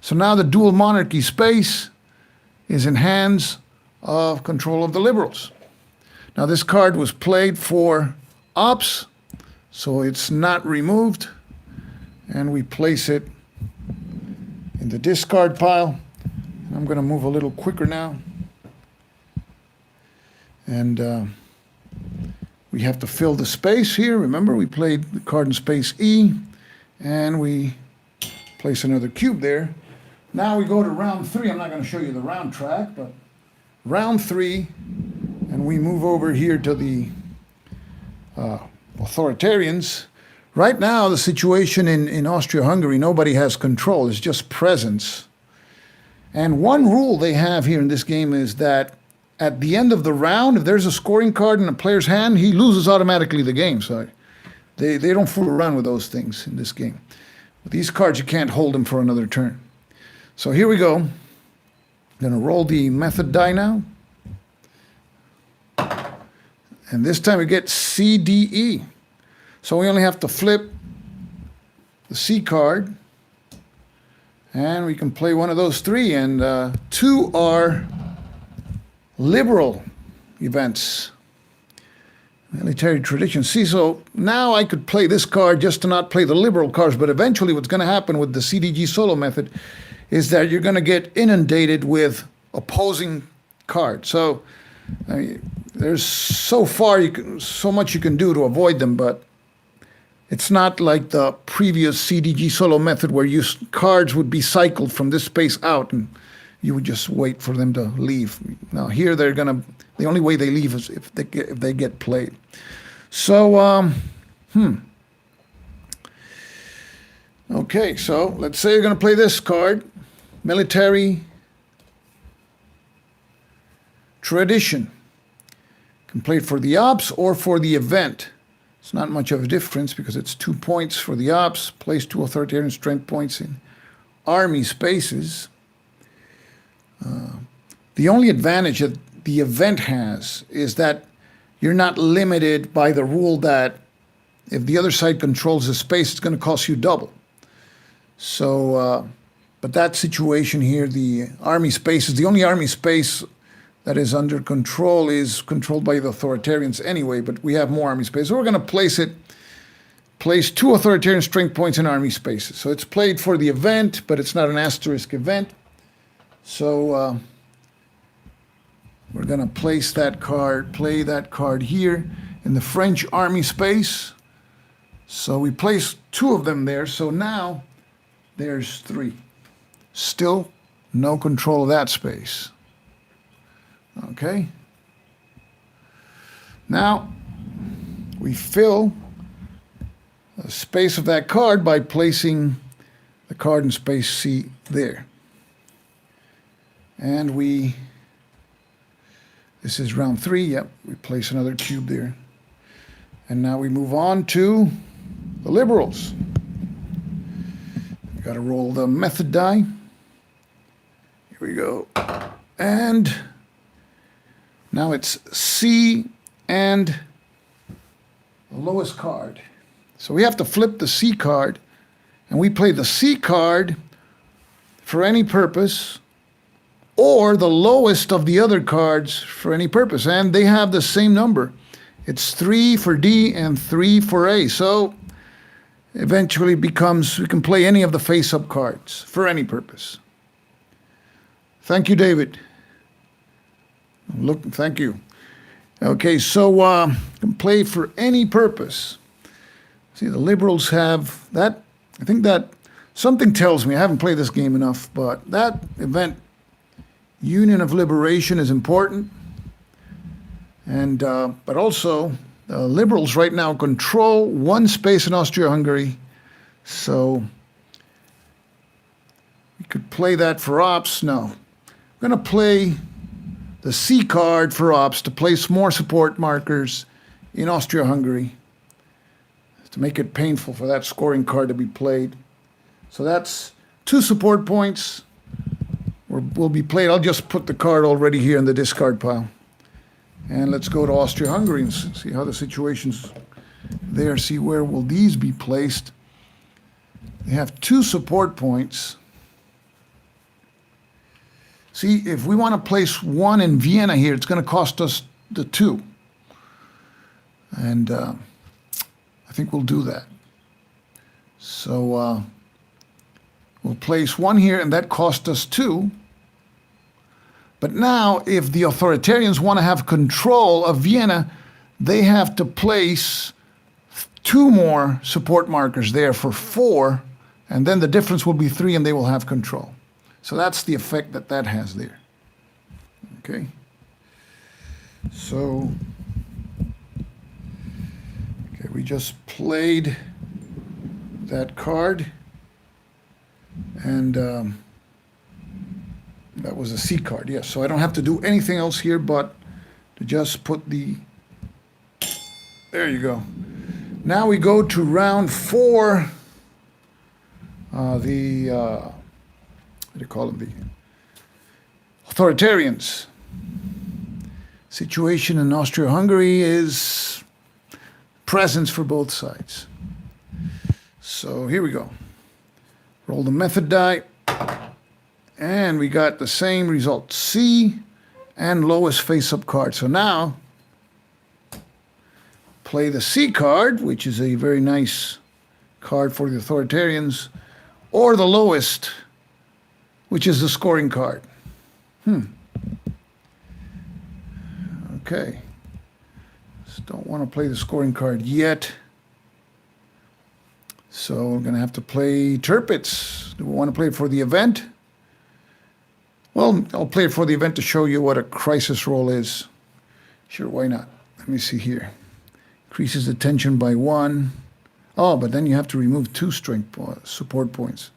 So now the dual monarchy space is in hands of control of the liberals. Now this card was played for ops, so it's not removed. And we place it in the discard pile. I'm going to move a little quicker now. And we have to fill the space here. Remember, we played the card in space E, and we place another cube there. Now we go to round 3. I'm not going to show you the round track, but round 3, and we move over here to the authoritarians. Right now, the situation in Austria-Hungary, nobody has control. It's just presence. And one rule they have here in this game is that at the end of the round, if there's a scoring card in a player's hand, he loses automatically the game. So they don't fool around with those things in this game. With these cards, you can't hold them for another turn. So here we go. I'm going to roll the method die now. And this time we get C, D, E. So we only have to flip the C card. And we can play one of those 3. And 2 are liberal events. Military tradition. See, so now I could play this card just to not play the liberal cards. But eventually what's going to happen with the CDG solo method is that you're going to get inundated with opposing cards. So I mean, there's so much you can do to avoid them, but it's not like the previous CDG solo method where cards would be cycled from this space out and you would just wait for them to leave. Now here the only way they leave is if they get played. So okay, so let's say you're going to play this card, military tradition. You can play it for the ops or for the event. It's not much of a difference because it's 2 points for the ops, place 2 authoritarian strength points in army spaces. The only advantage that the event has is that you're not limited by the rule that if the other side controls the space, it's going to cost you double. So, but that situation here, the army space is the only army space that is under control is controlled by the authoritarians anyway, but we have more army space. So we're going to place 2 authoritarian strength points in army spaces. So it's played for the event, but it's not an asterisk event. So we're going to play that card here in the French army space. So we place 2 of them there. So now there's 3. Still no control of that space. Okay. Now we fill the space of that card by placing the card in space C there. And this is round 3, yep, we place another cube there. And now we move on to the liberals. We gotta roll the method die. Here we go. And now it's C and the lowest card. So we have to flip the C card, and we play the C card for any purpose, or the lowest of the other cards for any purpose. And they have the same number. It's 3 for D and 3 for A. So eventually becomes, we can play any of the face-up cards for any purpose. Thank you, David. Look, thank you. Okay, so can play for any purpose. See, the liberals have that. I think that something tells me, I haven't played this game enough, but that event, Union of Liberation, is important. And but also, the liberals right now control one space in Austria-Hungary. So we could play that for ops. No. I'm going to play the C card for ops to place more support markers in Austria-Hungary to make it painful for that scoring card to be played. So that's 2 support points will be played. I'll just put the card already here in the discard pile. And let's go to Austria-Hungary and see how the situation's there. See where will these be placed. They have 2 support points. See, if we want to place 1 in Vienna here, it's going to cost us the 2. And I think we'll do that. So we'll place 1 here, and that cost us 2. But now, if the authoritarians want to have control of Vienna, they have to place 2 more support markers there for 4, and then the difference will be 3, and they will have control. So that's the effect that that has there. Okay. So, okay, we just played that card, and that was a C card, yes. So I don't have to do anything else here but to just put the, there you go. Now we go to round 4, what do you call them, the authoritarians. Situation in Austria-Hungary is presence for both sides. So here we go. Roll the method die, and we got the same result, C and lowest face-up card. So now, play the C card, which is a very nice card for the authoritarians, or the lowest, which is the scoring card. Okay. Just don't want to play the scoring card yet. So we're going to have to play Tirpitz. Do we want to play it for the event? Well, I'll play it for the event to show you what a crisis roll is. Sure, why not? Let me see here. Increases the tension by 1. Oh, but then you have to remove 2 strength support points.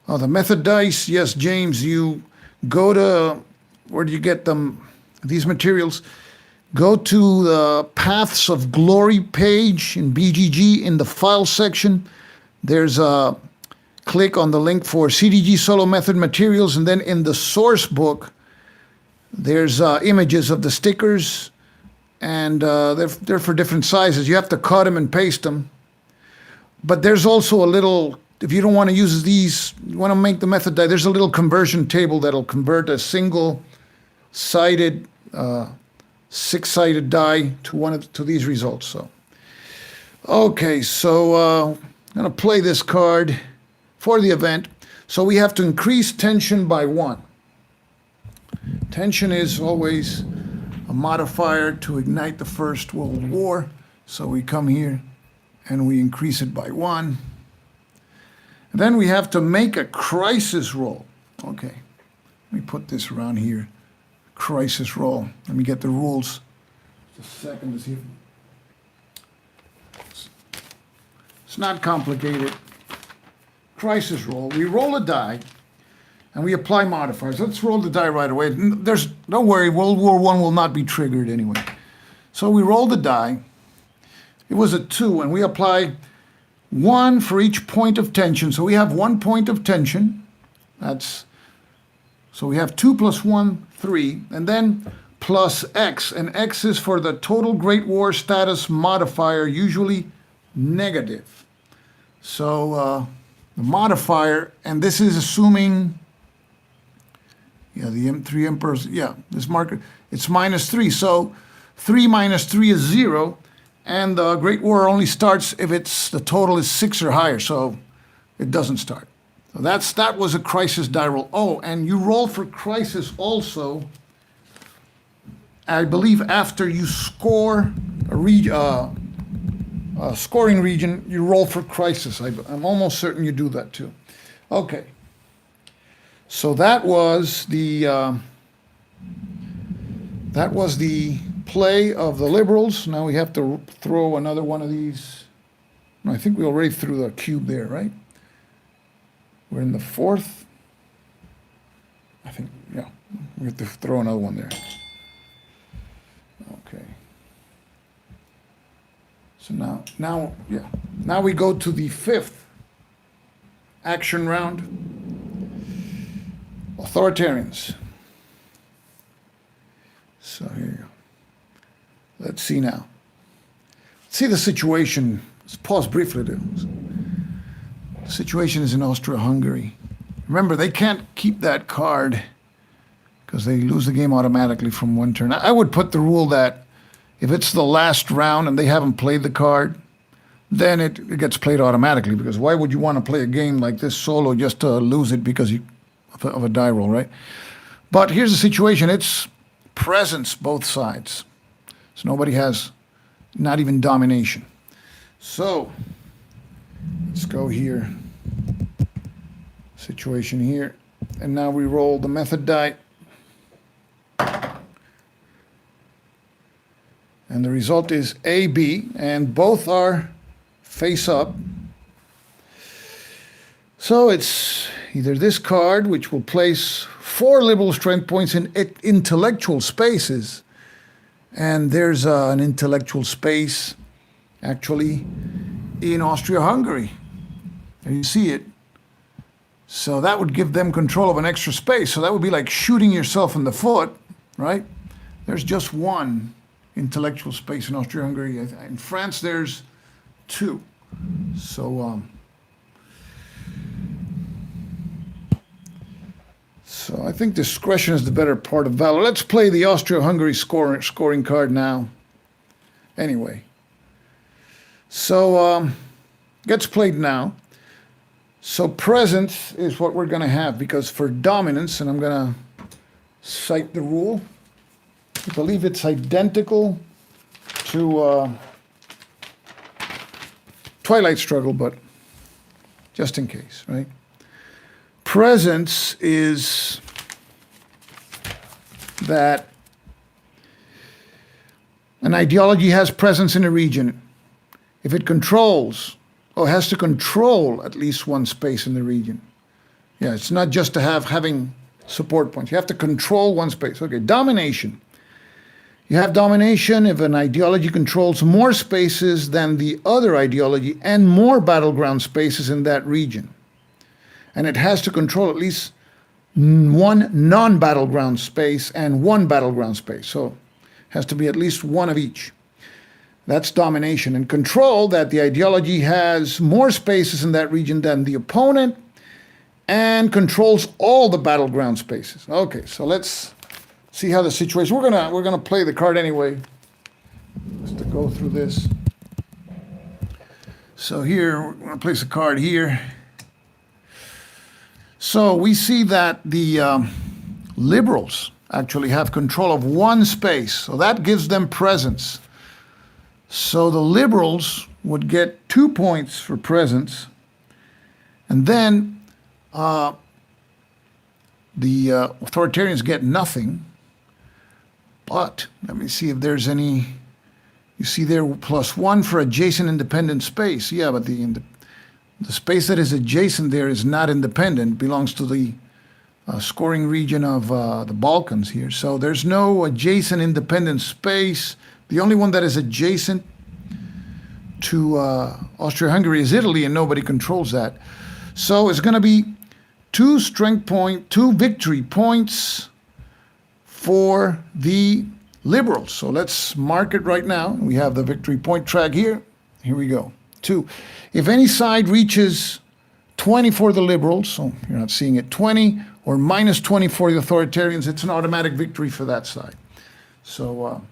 Oh, the method dice. Yes, James, you go to, where do you get them? These materials. Go to the Paths of Glory page in BGG in the file section. There's a click on the link for CDG solo method materials, and then in the source book, there's images of the stickers, and they're for different sizes. You have to cut them and paste them. But there's also a little, if you don't want to use these, you want to make the method die, there's a little conversion table that'll convert a single-sided, 6-sided die to these results. So, okay, so I'm going to play this card for the event. So we have to increase tension by 1. Tension is always a modifier to ignite the First World War. So we come here and we increase it by 1. And then we have to make a crisis roll. Okay, let me put this around here. Crisis roll. Let me get the rules. Just a second to see. It's not complicated. Crisis roll. We roll a die. and we apply modifiers. Let's roll the die right away. Don't worry, World War I will not be triggered anyway. So we roll the die. It was a 2, and we apply 1 for each point of tension. So we have 1 point of tension. So we have 2 plus 1, 3, and then plus X, and X is for the total Great War status modifier, usually negative. So the modifier, and this is assuming, the M3 emperors, this marker, it's -3. So 3 minus 3 is 0, and the Great War only starts if the total is 6 or higher, so it doesn't start. So that was a crisis die roll. Oh, and you roll for crisis also, I believe, after you score a scoring region, you roll for crisis. I'm almost certain you do that too. Okay. So that was the play of the Liberals. Now we have to throw another one of these. No, I think we already threw the cube there, right? We're in the 4th. I think, we have to throw another one there. Okay. So now we go to the 5th action round. Authoritarians. So here you go. Let's see now. Let's see the situation. Let's pause briefly. The situation is in Austria-Hungary. Remember, they can't keep that card because they lose the game automatically from one turn. I would put the rule that if it's the last round and they haven't played the card, then it gets played automatically, because why would you want to play a game like this solo just to lose it because of a die roll, right? But here's the situation. It's presence both sides. So nobody has, not even domination. So let's go here. Situation here. And now we roll the method die. And the result is A, B, and both are face up. So it's either this card, which will place 4 liberal strength points in intellectual spaces, and there's an intellectual space actually in Austria-Hungary. And you see it. So that would give them control of an extra space. So that would be like shooting yourself in the foot, right? There's just 1 intellectual space in Austria-Hungary. In France, there's 2. So I think discretion is the better part of valor. Let's play the Austria-Hungary scoring card now. Anyway, so gets played now. So presence is what we're going to have, because for dominance, and I'm going to cite the rule, I believe it's identical to Twilight Struggle, but just in case, right? Presence is that an ideology has presence in a region if it controls, or has to control, at least 1 space in the region. Yeah, it's not just to having support points. You have to control 1 space. Okay, domination. You have domination if an ideology controls more spaces than the other ideology and more battleground spaces in that region. And it has to control at least 1 non-battleground space and 1 battleground space. So it has to be at least 1 of each. That's domination. And control, that the ideology has more spaces in that region than the opponent and controls all the battleground spaces. Okay, so let's see how the situation. We're gonna play the card anyway, just to go through this. So here we're gonna place a card here. So we see that the liberals actually have control of 1 space, so that gives them presence. So the liberals would get 2 points for presence, and then the authoritarians get nothing. But let me see if there's any. You see there +1 for adjacent independent space. Yeah, but the space that is adjacent there is not independent, belongs to the scoring region of the Balkans here. So there's no adjacent independent space. The only one that is adjacent to Austria-Hungary is Italy, and nobody controls that. So it's going to be 2 victory points for the Liberals. So let's mark it right now. We have the victory point track here. Here we go. 2. If any side reaches 20 for the Liberals, so you're not seeing it, 20 or minus 20 for the authoritarians, it's an automatic victory for that side. So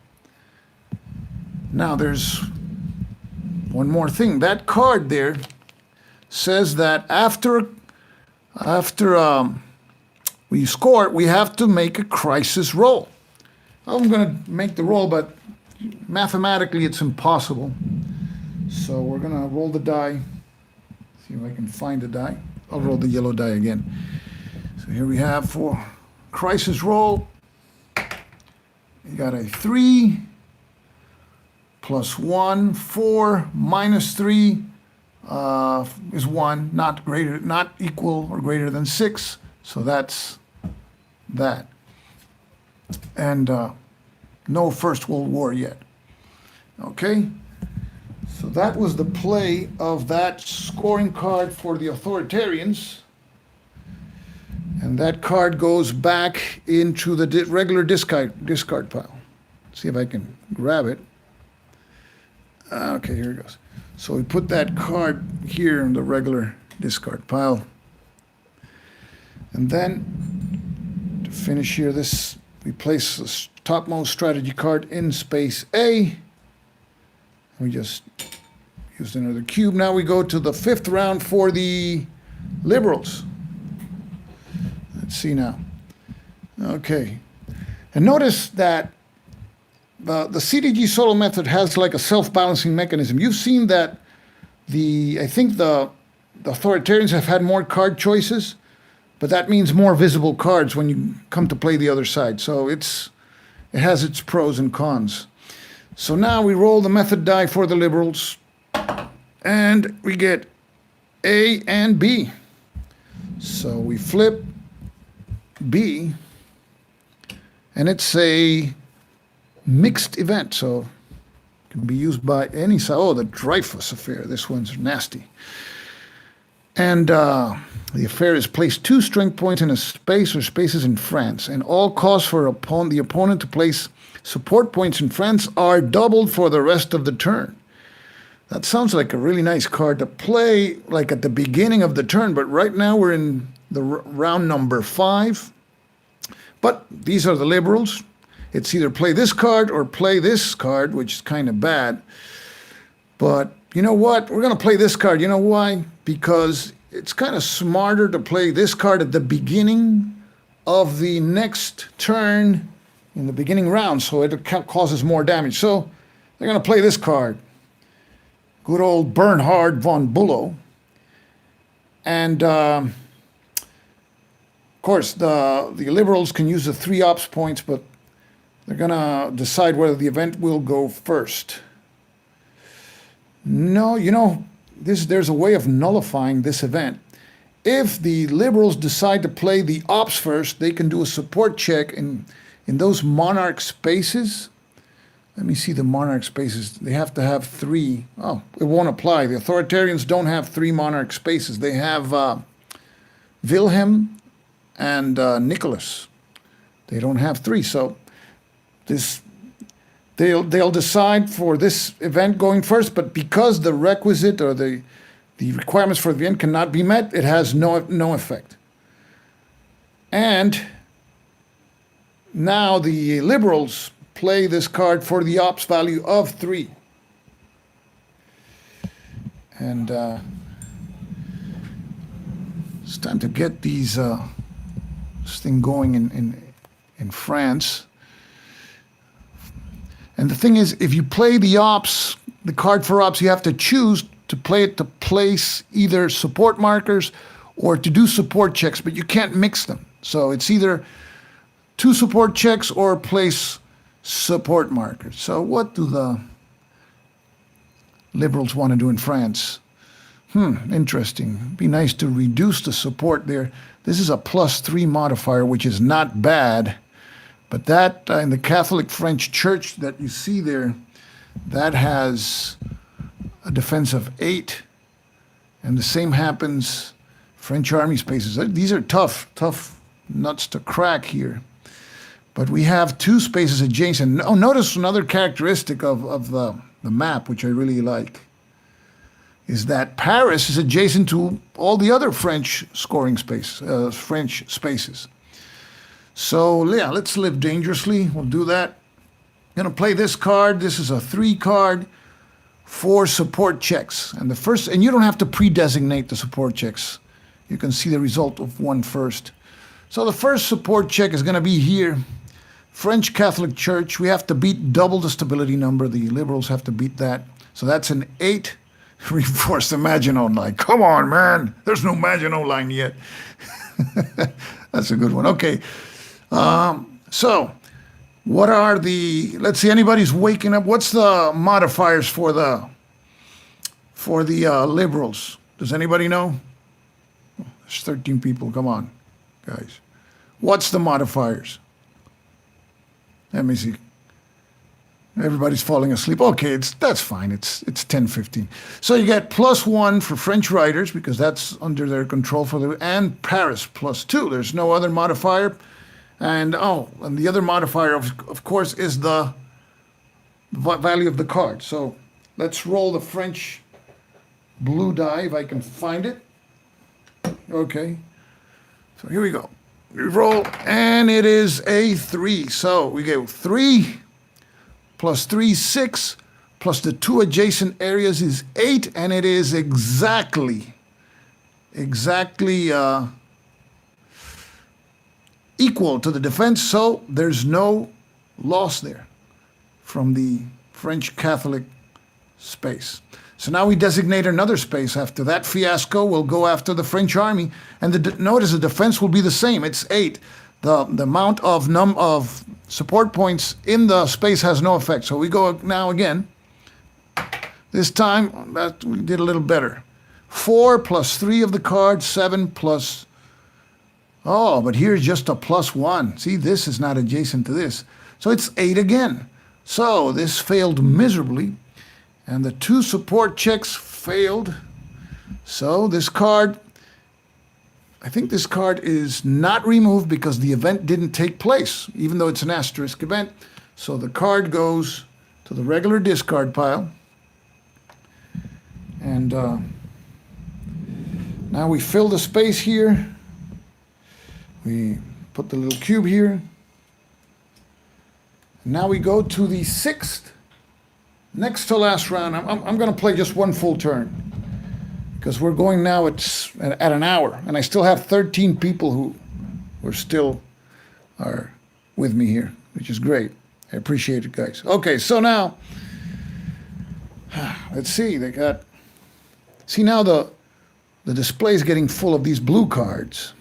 now there's one more thing. That card there says that after we score, we have to make a crisis roll. I'm going to make the roll, but mathematically it's impossible. So we're going to roll the die. See if I can find the die. I'll roll the yellow die again. So here we have for crisis roll. You got a 3 plus 1, 4 minus 3 is 1, not equal or greater than 6. So that's that. And no First World War yet. Okay? So that was the play of that scoring card for the authoritarians. And that card goes back into the regular discard pile. See if I can grab it. Okay, here it goes. So we put that card here in the regular discard pile. And then, to finish here, we place the topmost strategy card in space A. We just used another cube. Now we go to the 5th round for the Liberals. Let's see now. Okay. And notice that the CDG solo method has like a self-balancing mechanism. You've seen that I think the authoritarians have had more card choices, but that means more visible cards when you come to play the other side. So it has its pros and cons. So now we roll the method die for the Liberals, and we get A and B. So we flip B, and it's a mixed event, so it can be used by any side. Oh, the Dreyfus affair. This one's nasty. And the affair is place 2 strength points in a space or spaces in France, and all costs for the opponent to place support points in France are doubled for the rest of the turn. That sounds like a really nice card to play like at the beginning of the turn, but right now we're in the round number 5. But these are the Liberals. It's either play this card or play this card, which is kind of bad. But you know what? We're going to play this card. You know why? Because it's kind of smarter to play this card at the beginning of the next turn in the beginning round, so it causes more damage. So they're going to play this card. Good old Bernhard von Bülow. And of course, the Liberals can use the 3 ops points, but they're going to decide whether the event will go first. No, you know, there's a way of nullifying this event. If the Liberals decide to play the ops first, they can do a support check in those monarch spaces. Let me see the monarch spaces. They have to have 3. Oh, it won't apply. The authoritarians don't have 3 monarch spaces. They have Wilhelm and Nicholas. They don't have 3. So they'll decide for this event going first, but because the requisite or the requirements for the event cannot be met, it has no effect. And now the Liberals play this card for the ops value of 3. And it's time to get this thing going in France. And the thing is, if you play the card for ops, you have to choose to play it to place either support markers or to do support checks, but you can't mix them. So it's either 2 support checks or place support markers. So what do the Liberals want to do in France? Interesting. Be nice to reduce the support there. This is a +3 modifier, which is not bad. But that, in the Catholic French Church that you see there, that has a defense of 8. And the same happens French Army spaces. These are tough nuts to crack here. But we have 2 spaces adjacent. Oh, notice another characteristic of the map, which I really like, is that Paris is adjacent to all the other French scoring French spaces. So yeah, let's live dangerously. We'll do that. I'm gonna play this card. This is a 3 card, 4 support checks. And and you don't have to pre-designate the support checks. You can see the result of one first. So the first support check is gonna be here. French Catholic Church. We have to beat double the stability number. The liberals have to beat that. So that's an 8. Reinforce the Maginot Line. Come on, man. There's no Maginot Line yet. That's a good one. Okay. So what are let's see, anybody's waking up. What's the modifiers for the liberals? Does anybody know? There's 13 people. Come on, guys. What's the modifiers? Let me see. Everybody's falling asleep. Okay, that's fine. It's 10:15. So you get +1 for French writers because that's under their control and Paris +2. There's no other modifier. And the other modifier of course is the value of the card. So let's roll the French blue die if I can find it. Okay. So here we go. We roll and it is a 3. So we get 3 +3, 6, plus the 2 adjacent areas is 8, and it is exactly equal to the defense, so there's no loss there from the French Catholic space. So now we designate another space. After that fiasco, we'll go after the French army, and notice the defense will be the same. It's 8. The amount of support points in the space has no effect. So we go now again. This time we did a little better. 4 plus 3 of the card, 7 plus. Oh, but here's just a +1. See, this is not adjacent to this. So it's 8 again. So this failed miserably. And the 2 support checks failed. So this card, I think this card is not removed because the event didn't take place, even though it's an asterisk event. So the card goes to the regular discard pile. And now we fill the space here. We put the little cube here. Now we go to the 6th, next to last round. I'm going to play just one full turn because we're going now at an hour, and I still have 13 people who are with me here, which is great. I appreciate it, guys. Okay, so now let's see. Now the display is getting full of these blue cards.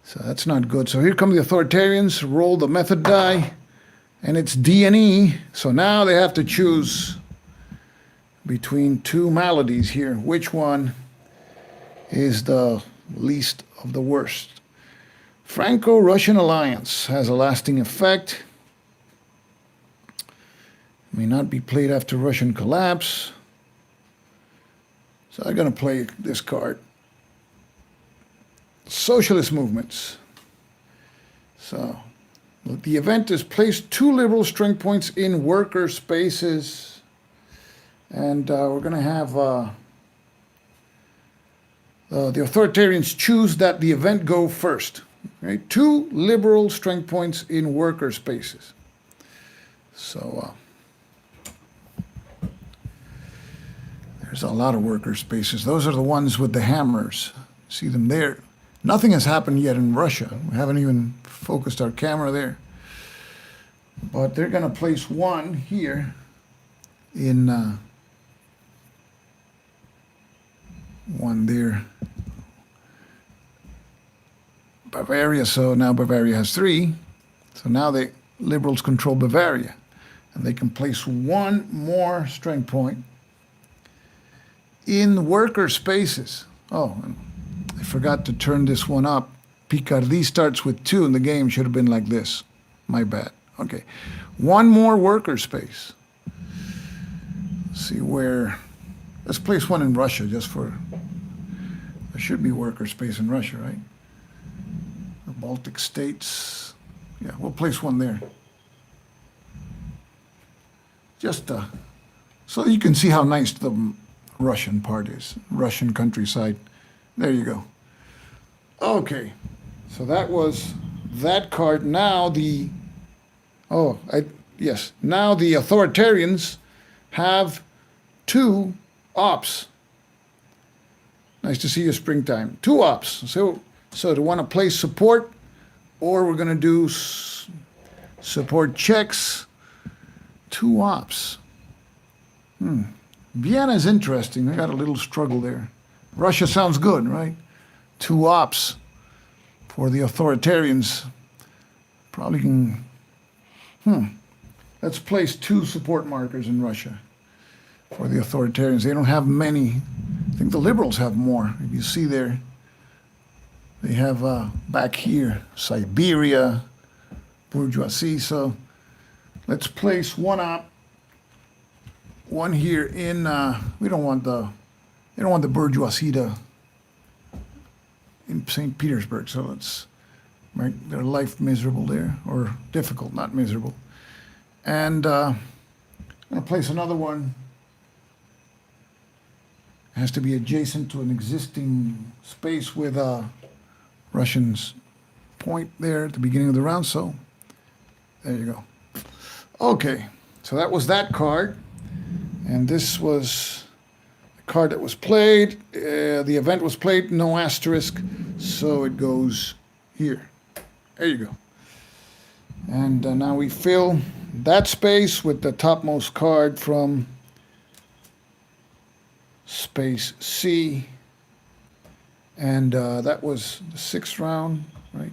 So that's not good. So here come the authoritarians, roll the method die, and it's D and E. So now they have to choose between 2 maladies here. Which one is the least of the worst? Franco-Russian alliance has a lasting effect. May not be played after Russian collapse. So I'm going to play this card. Socialist movements. So the event is place 2 liberal strength points in worker spaces. And we're going to have the authoritarians choose that the event go first. Right? 2 liberal strength points in worker spaces. So there's a lot of worker spaces. Those are the ones with the hammers. See them there. Nothing has happened yet in Russia. We haven't even focused our camera there. But they're going to place 1 here in one there. Bavaria, so now Bavaria has 3. So now the liberals control Bavaria. And they can place 1 more strength point in worker spaces. Oh, I forgot to turn this one up. Picardie starts with 2 and the game should have been like this. My bad. Okay. One more worker space. Let's see where. Let's place one in Russia just for. There should be worker space in Russia, right? The Baltic states. Yeah, we'll place one there. Just so you can see how nice the Russian part is. Russian countryside. There you go. Okay. So that was that card. Now the. Yes. Now the authoritarians have 2 ops. Nice to see you, springtime. 2 ops. So they want to play support, or we're going to do support checks. 2 ops. Vienna is interesting. I got a little struggle there. Russia sounds good, right? 2 ops for the authoritarians. Probably can. Let's place 2 support markers in Russia for the authoritarians. They don't have many. I think the liberals have more. If you see there, they have back here, Siberia, bourgeoisie. So let's place 1 op, 1 here in. We don't want the. They don't want the bourgeoisie in St. Petersburg. So let's make their life miserable there, or difficult, not miserable. And I'm going to place another one. It has to be adjacent to an existing space with a Russian's point there at the beginning of the round. So there you go. Okay, so that was that card. And this was the card that was played. The event was played, no asterisk. So it goes here. There you go. And now we fill that space with the topmost card from space C. And that was the 6th round, right?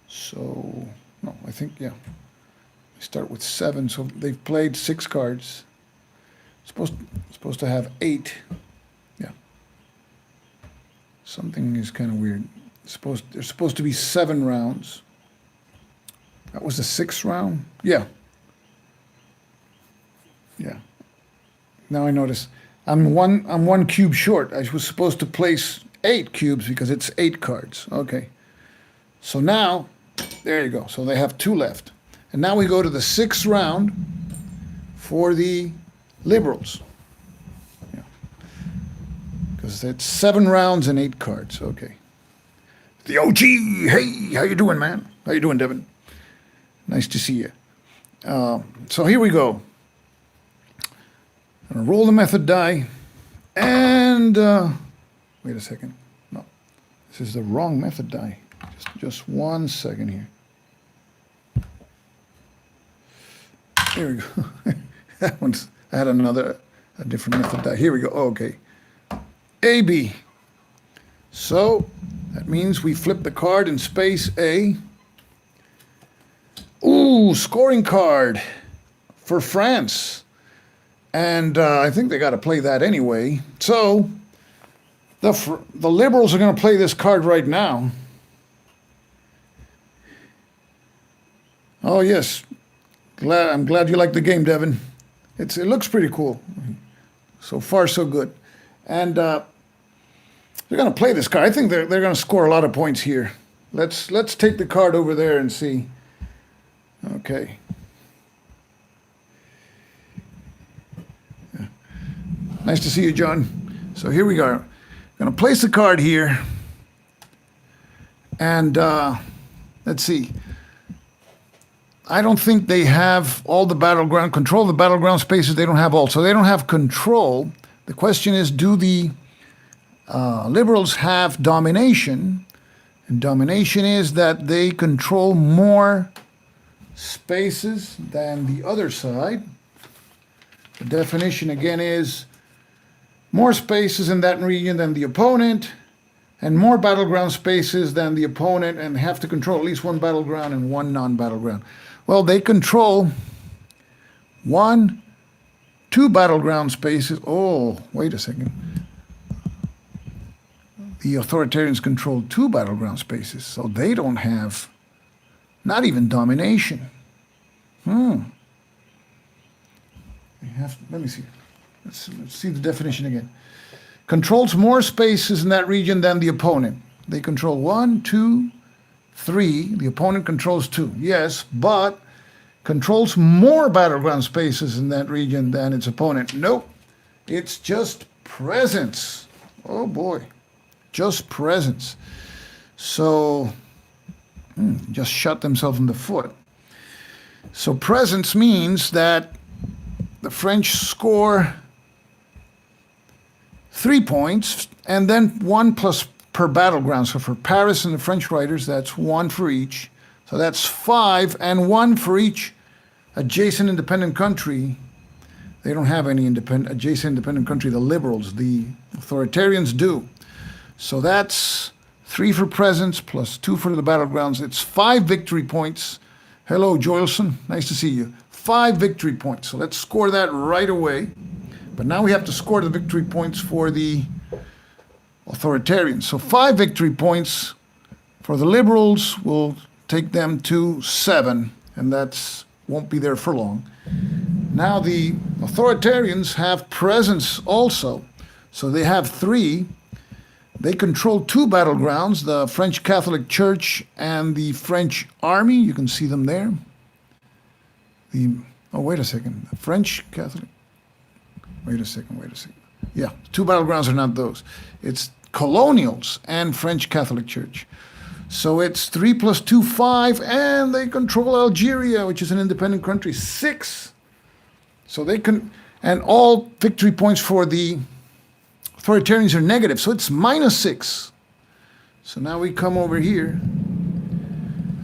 So, no, I think, yeah. They start with 7, so they've played 6 cards. Supposed to have 8. Yeah. Something is kind of weird. There's supposed to be 7 rounds. That was the 6th round? Yeah. Yeah. Now I notice I'm one cube short. I was supposed to place 8 cubes because it's 8 cards. Okay. So now, there you go. So they have 2 left. And now we go to the 6th round for the liberals. Yeah. Because it's 7 rounds and 8 cards. Okay. The OG. Hey, how you doing, man? How you doing, Devin? Nice to see you. So here we go. I'm gonna roll the method die, and wait a second. No, this is the wrong method die. Just 1 second here. There we go. That one's. I had a different method die. Here we go. Oh, okay. AB. So that means we flip the card in space A. Ooh, scoring card for France. And I think they got to play that anyway. So the liberals are going to play this card right now. Oh, yes. I'm glad you like the game, Devin. It looks pretty cool. So far, so good. And they're going to play this card. I think they're going to score a lot of points here. Let's take the card over there and see. Okay. Yeah. Nice to see you, John. So here we are. I'm going to place the card here. And let's see. I don't think they have all the battleground control. The battleground spaces, they don't have all. So they don't have control. The question is, do the liberals have domination? And domination is that they control more spaces than the other side. The definition again is more spaces in that region than the opponent, and more battleground spaces than the opponent, and have to control at least 1 battleground and 1 non-battleground. Well, they control 2 battleground spaces. Oh, wait a second. the authoritarians control 2 battleground spaces, so they don't have not even domination. Let me see. Let's see the definition again. Controls more spaces in that region than the opponent. They control 1, 2, 3. The opponent controls 2. Yes, but controls more battleground spaces in that region than its opponent. Nope. It's just presence. Oh boy. Just presence. So, just shot themselves in the foot. So presence means that the French score 3 points and then 1 plus per battleground. So for Paris and the French writers, that's 1 for each. So that's 5 and 1 for each adjacent independent country. They don't have any adjacent independent country, the liberals. The authoritarians do. So that's 3 for presence plus 2 for the battlegrounds. It's 5 victory points. Hello, Joelson. Nice to see you. 5 victory points. So let's score that right away. But now we have to score the victory points for the authoritarians. So 5 victory points for the liberals will take them to 7, and that's won't be there for long. Now the authoritarians have presence also. So they have 3. They control 2 battlegrounds, the French Catholic Church and the French Army. You can see them there. Oh, wait a second. The French Catholic. Wait a second. Yeah, 2 battlegrounds are not those. It's colonials and French Catholic Church. So it's 3 plus 2, 5, and they control Algeria, which is an independent country, 6. So they can, and all victory points for the authoritarians are negative, so it's -6. So now we come over here,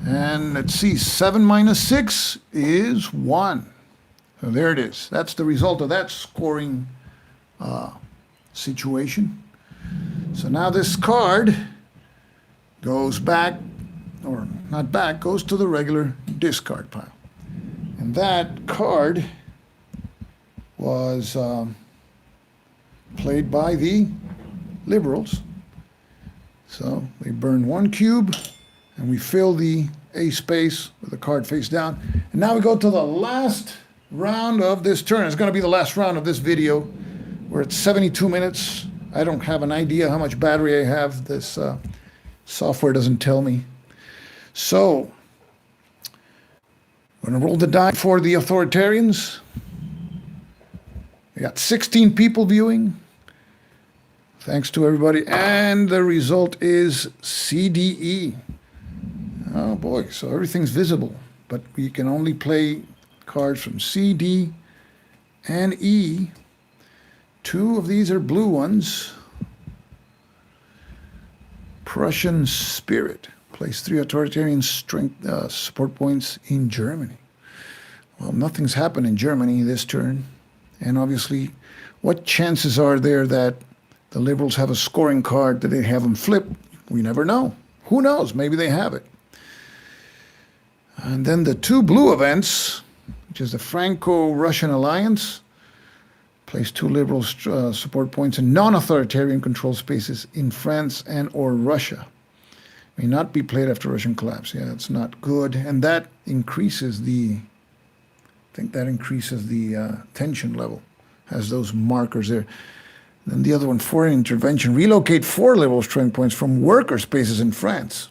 and let's see, 7 minus 6 is 1. So there it is. That's the result of that scoring situation. So now this card goes back, or not back, goes to the regular discard pile. And that card was played by the liberals. So they burn 1 cube, and we fill the A space with the card face down. And now we go to the last round of this turn. It's going to be the last round of this video. We're at 72 minutes. I don't have an idea how much battery I have. This software doesn't tell me. So I'm going to roll the die for the authoritarians. We got 16 people viewing. Thanks to everybody. And the result is CDE. Oh boy, so everything's visible. But we can only play cards from C, D, and E. 2 of these are blue ones. Prussian Spirit. Place 3 authoritarian strength support points in Germany. Well, nothing's happened in Germany this turn. And obviously, what chances are there that the liberals have a scoring card that they have them flip? We never know. Who knows? Maybe they have it. And then the 2 blue events, which is the Franco-Russian alliance, place 2 liberal support points in non-authoritarian control spaces in France and or Russia. May not be played after Russian collapse. Yeah, that's not good. And that increases the, I think that increases the tension level, has those markers there. Then the other one, foreign intervention. Relocate 4 liberal strength points from worker spaces in France.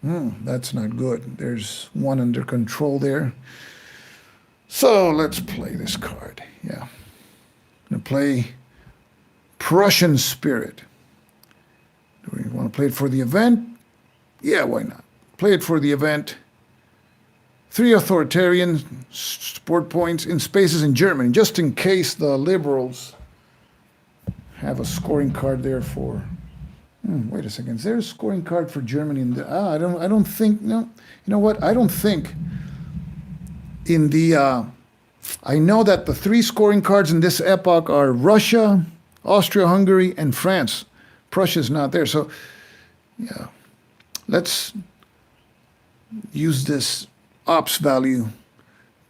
That's not good. There's 1 under control there. So let's play this card. Yeah. I'm going to play Prussian Spirit. Do we want to play it for the event? Yeah, why not? Play it for the event. 3 authoritarian support points in spaces in Germany, just in case the liberals have a scoring card there for. Wait a second. Is there a scoring card for Germany in the? I don't think. No. You know what? I don't think. In the. I know that the 3 scoring cards in this epoch are Russia, Austria-Hungary, and France. Prussia's not there. So, yeah. Let's use this ops value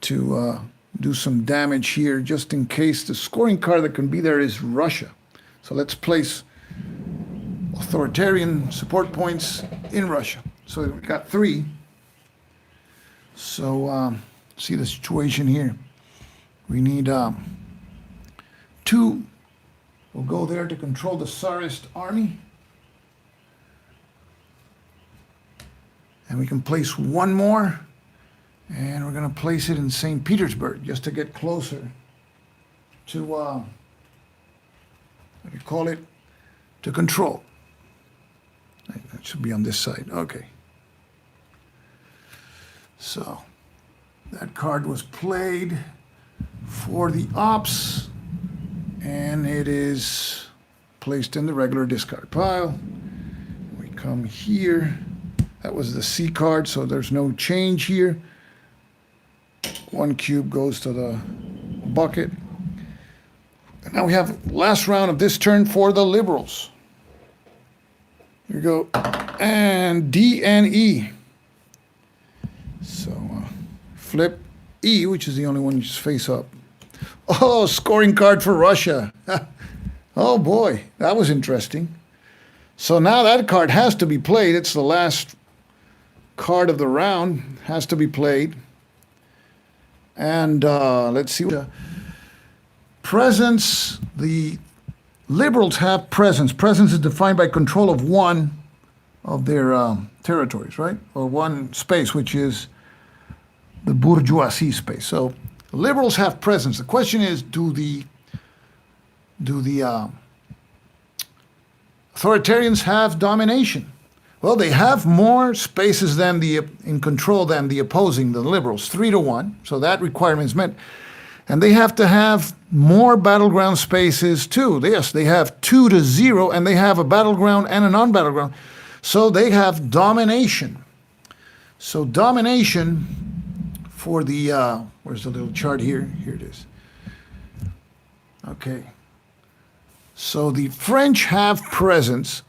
to do some damage here, just in case the scoring card that can be there is Russia. So let's place authoritarian support points in Russia. So we got 3. So see the situation here. We need 2. We'll go there to control the Tsarist army. And we can place 1 more. And we're going to place it in St. Petersburg just to get closer to, what do you call it? To control. That should be on this side. Okay. So that card was played for the ops, and it is placed in the regular discard pile. We come here. That was the C card, so there's no change here. 1 cube goes to the bucket. And now we have last round of this turn for the Liberals. Here we go. And D and E. So flip E, which is the only one you just face up. Oh, scoring card for Russia. Oh boy, that was interesting. So now that card has to be played. It's the last card of the round. Has to be played. And let's see. Presence. The Liberals have presence. Presence is defined by control of 1 of their territories, right? Or 1 space, which is the bourgeoisie space. So Liberals have presence. The question is, do the authoritarians have domination? Well, they have more spaces than in control than the opposing, the Liberals, 3-1. So that requirement is met. And they have to have more battleground spaces too. Yes, they have 2-0, and they have a battleground and a non-battleground. So they have domination. So domination for the, where's the little chart here? Here it is. Okay. So the French have presence,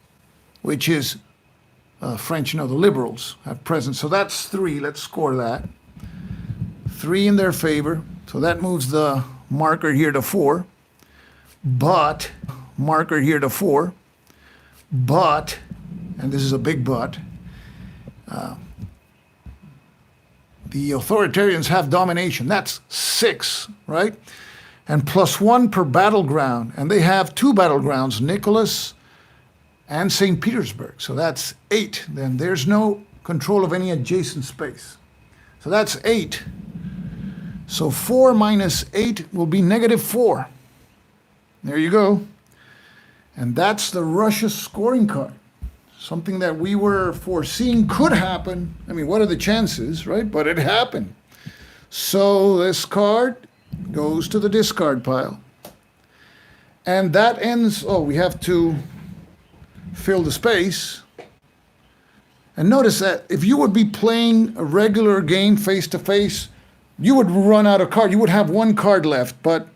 which is the Liberals have presence. So that's 3. Let's score that. 3 in their favor. So that moves the marker here to 4. But, marker here to 4. But, and this is a big but, the authoritarians have domination. That's 6, right? And +1 per battleground. And they have 2 battlegrounds, Nicholas and St. Petersburg. So that's 8. Then there's no control of any adjacent space. So that's 8. So 4 minus 8 will be -4. There you go. And that's the Russia scoring card. Something that we were foreseeing could happen. I mean, what are the chances, right? But it happened. So this card goes to the discard pile. And that ends, we have to fill the space. And notice that if you would be playing a regular game face-to-face, you would run out of cards. You would have 1 card left. But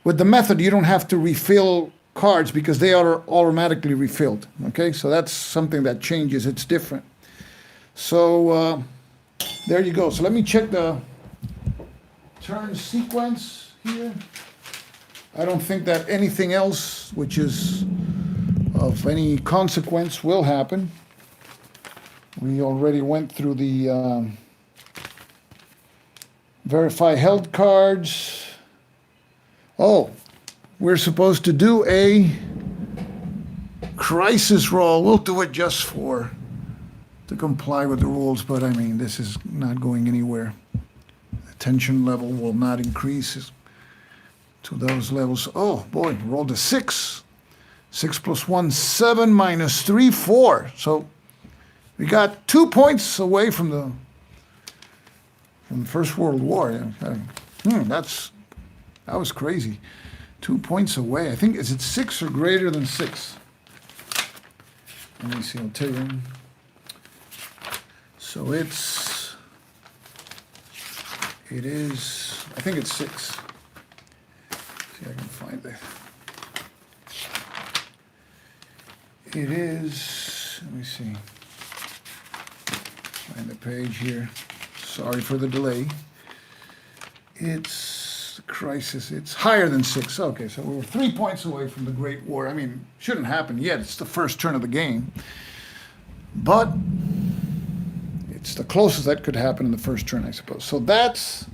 with the method, you don't have to refill cards because they are automatically refilled. Okay, so that's something that changes. It's different. So there you go. So let me check the turn sequence here. I don't think that anything else which is of any consequence will happen. We already went through the verify held cards. Oh, we're supposed to do a crisis roll. We'll do it just to comply with the rules, but I mean, this is not going anywhere. The tension level will not increase to those levels. Oh boy, rolled a 6. 6 + 1, 7 - 3, 4. So we got 2 points away from the First World War. That was crazy. 2 points away. I think, is it 6 or greater than 6? Let me see, I'll tell you. So it is, I think it's 6. See if I can find it. It is, let me see. Find the page here. Sorry for the delay. It's crisis. It's higher than 6. Okay, so we're 3 points away from the Great War. I mean, shouldn't happen yet. It's the first turn of the game. But it's the closest that could happen in the first turn, I suppose. So that's,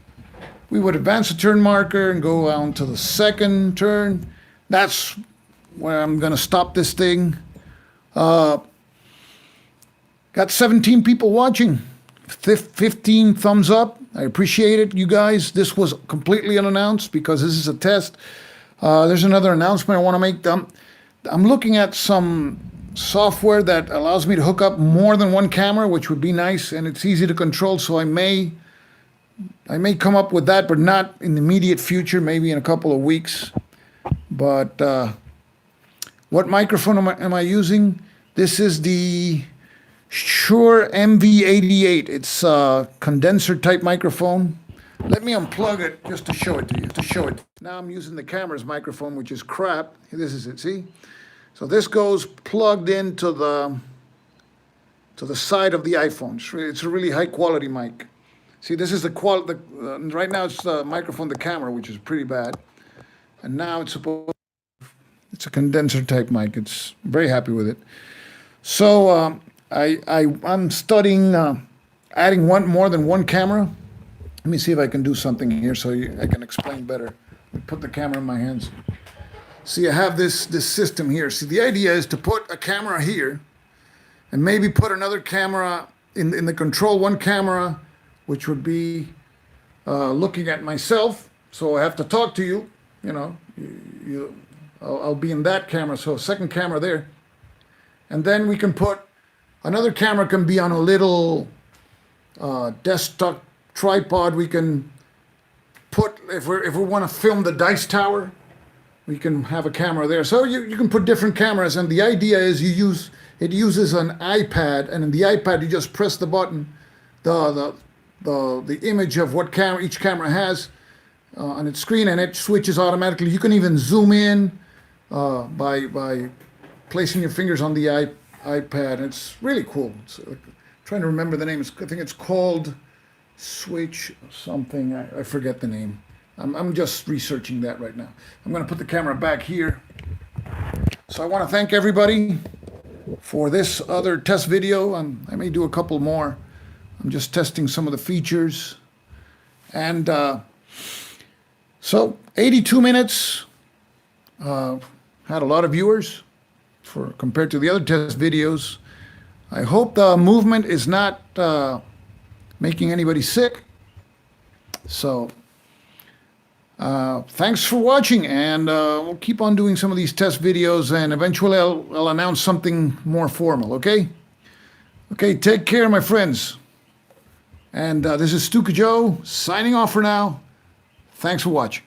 we would advance the turn marker and go on to the second turn. That's where I'm going to stop this thing. Got 17 people watching. 15 thumbs up. I appreciate it, you guys. This was completely unannounced because this is a test. There's another announcement I want to make. I'm looking at some software that allows me to hook up more than one camera, which would be nice, and it's easy to control. So I may come up with that, but not in the immediate future, maybe in a couple of weeks. But what microphone am I using? This is the Shure MV88. It's a condenser type microphone. Let me unplug it just to show it to you. Now I'm using the camera's microphone, which is crap. This is it, see? So this goes plugged into the side of the iPhone. It's a really high quality mic. See, this is the quality. Right now it's the microphone, the camera, which is pretty bad. And now it's a condenser type mic. It's very happy with it. So I'm studying adding more than one camera. Let me see if I can do something here so I can explain better. Let me put the camera in my hands. See, I have this system here. See, the idea is to put a camera here and maybe put another camera in the control one camera, which would be looking at myself. So I have to talk to you, you know, I'll be in that camera. So second camera there. And then we can put, another camera can be on a little desktop tripod. We can put, if we want to film the dice tower, we can have a camera there. So you can put different cameras, and the idea is it uses an iPad, and in the iPad you just press the button, the image of what camera each camera has on its screen, and it switches automatically. You can even zoom in by placing your fingers on the iPad. It's really cool. I'm trying to remember the name. I think it's called Switch something. I forget the name. I'm just researching that right now. I'm going to put the camera back here. So I want to thank everybody for this other test video. I may do a couple more. I'm just testing some of the features. And so 82 minutes. Had a lot of viewers compared to the other test videos. I hope the movement is not making anybody sick. So thanks for watching, and we'll keep on doing some of these test videos, and eventually I'll announce something more formal, okay? Okay, take care, my friends. And this is Stuka Joe signing off for now. Thanks for watching.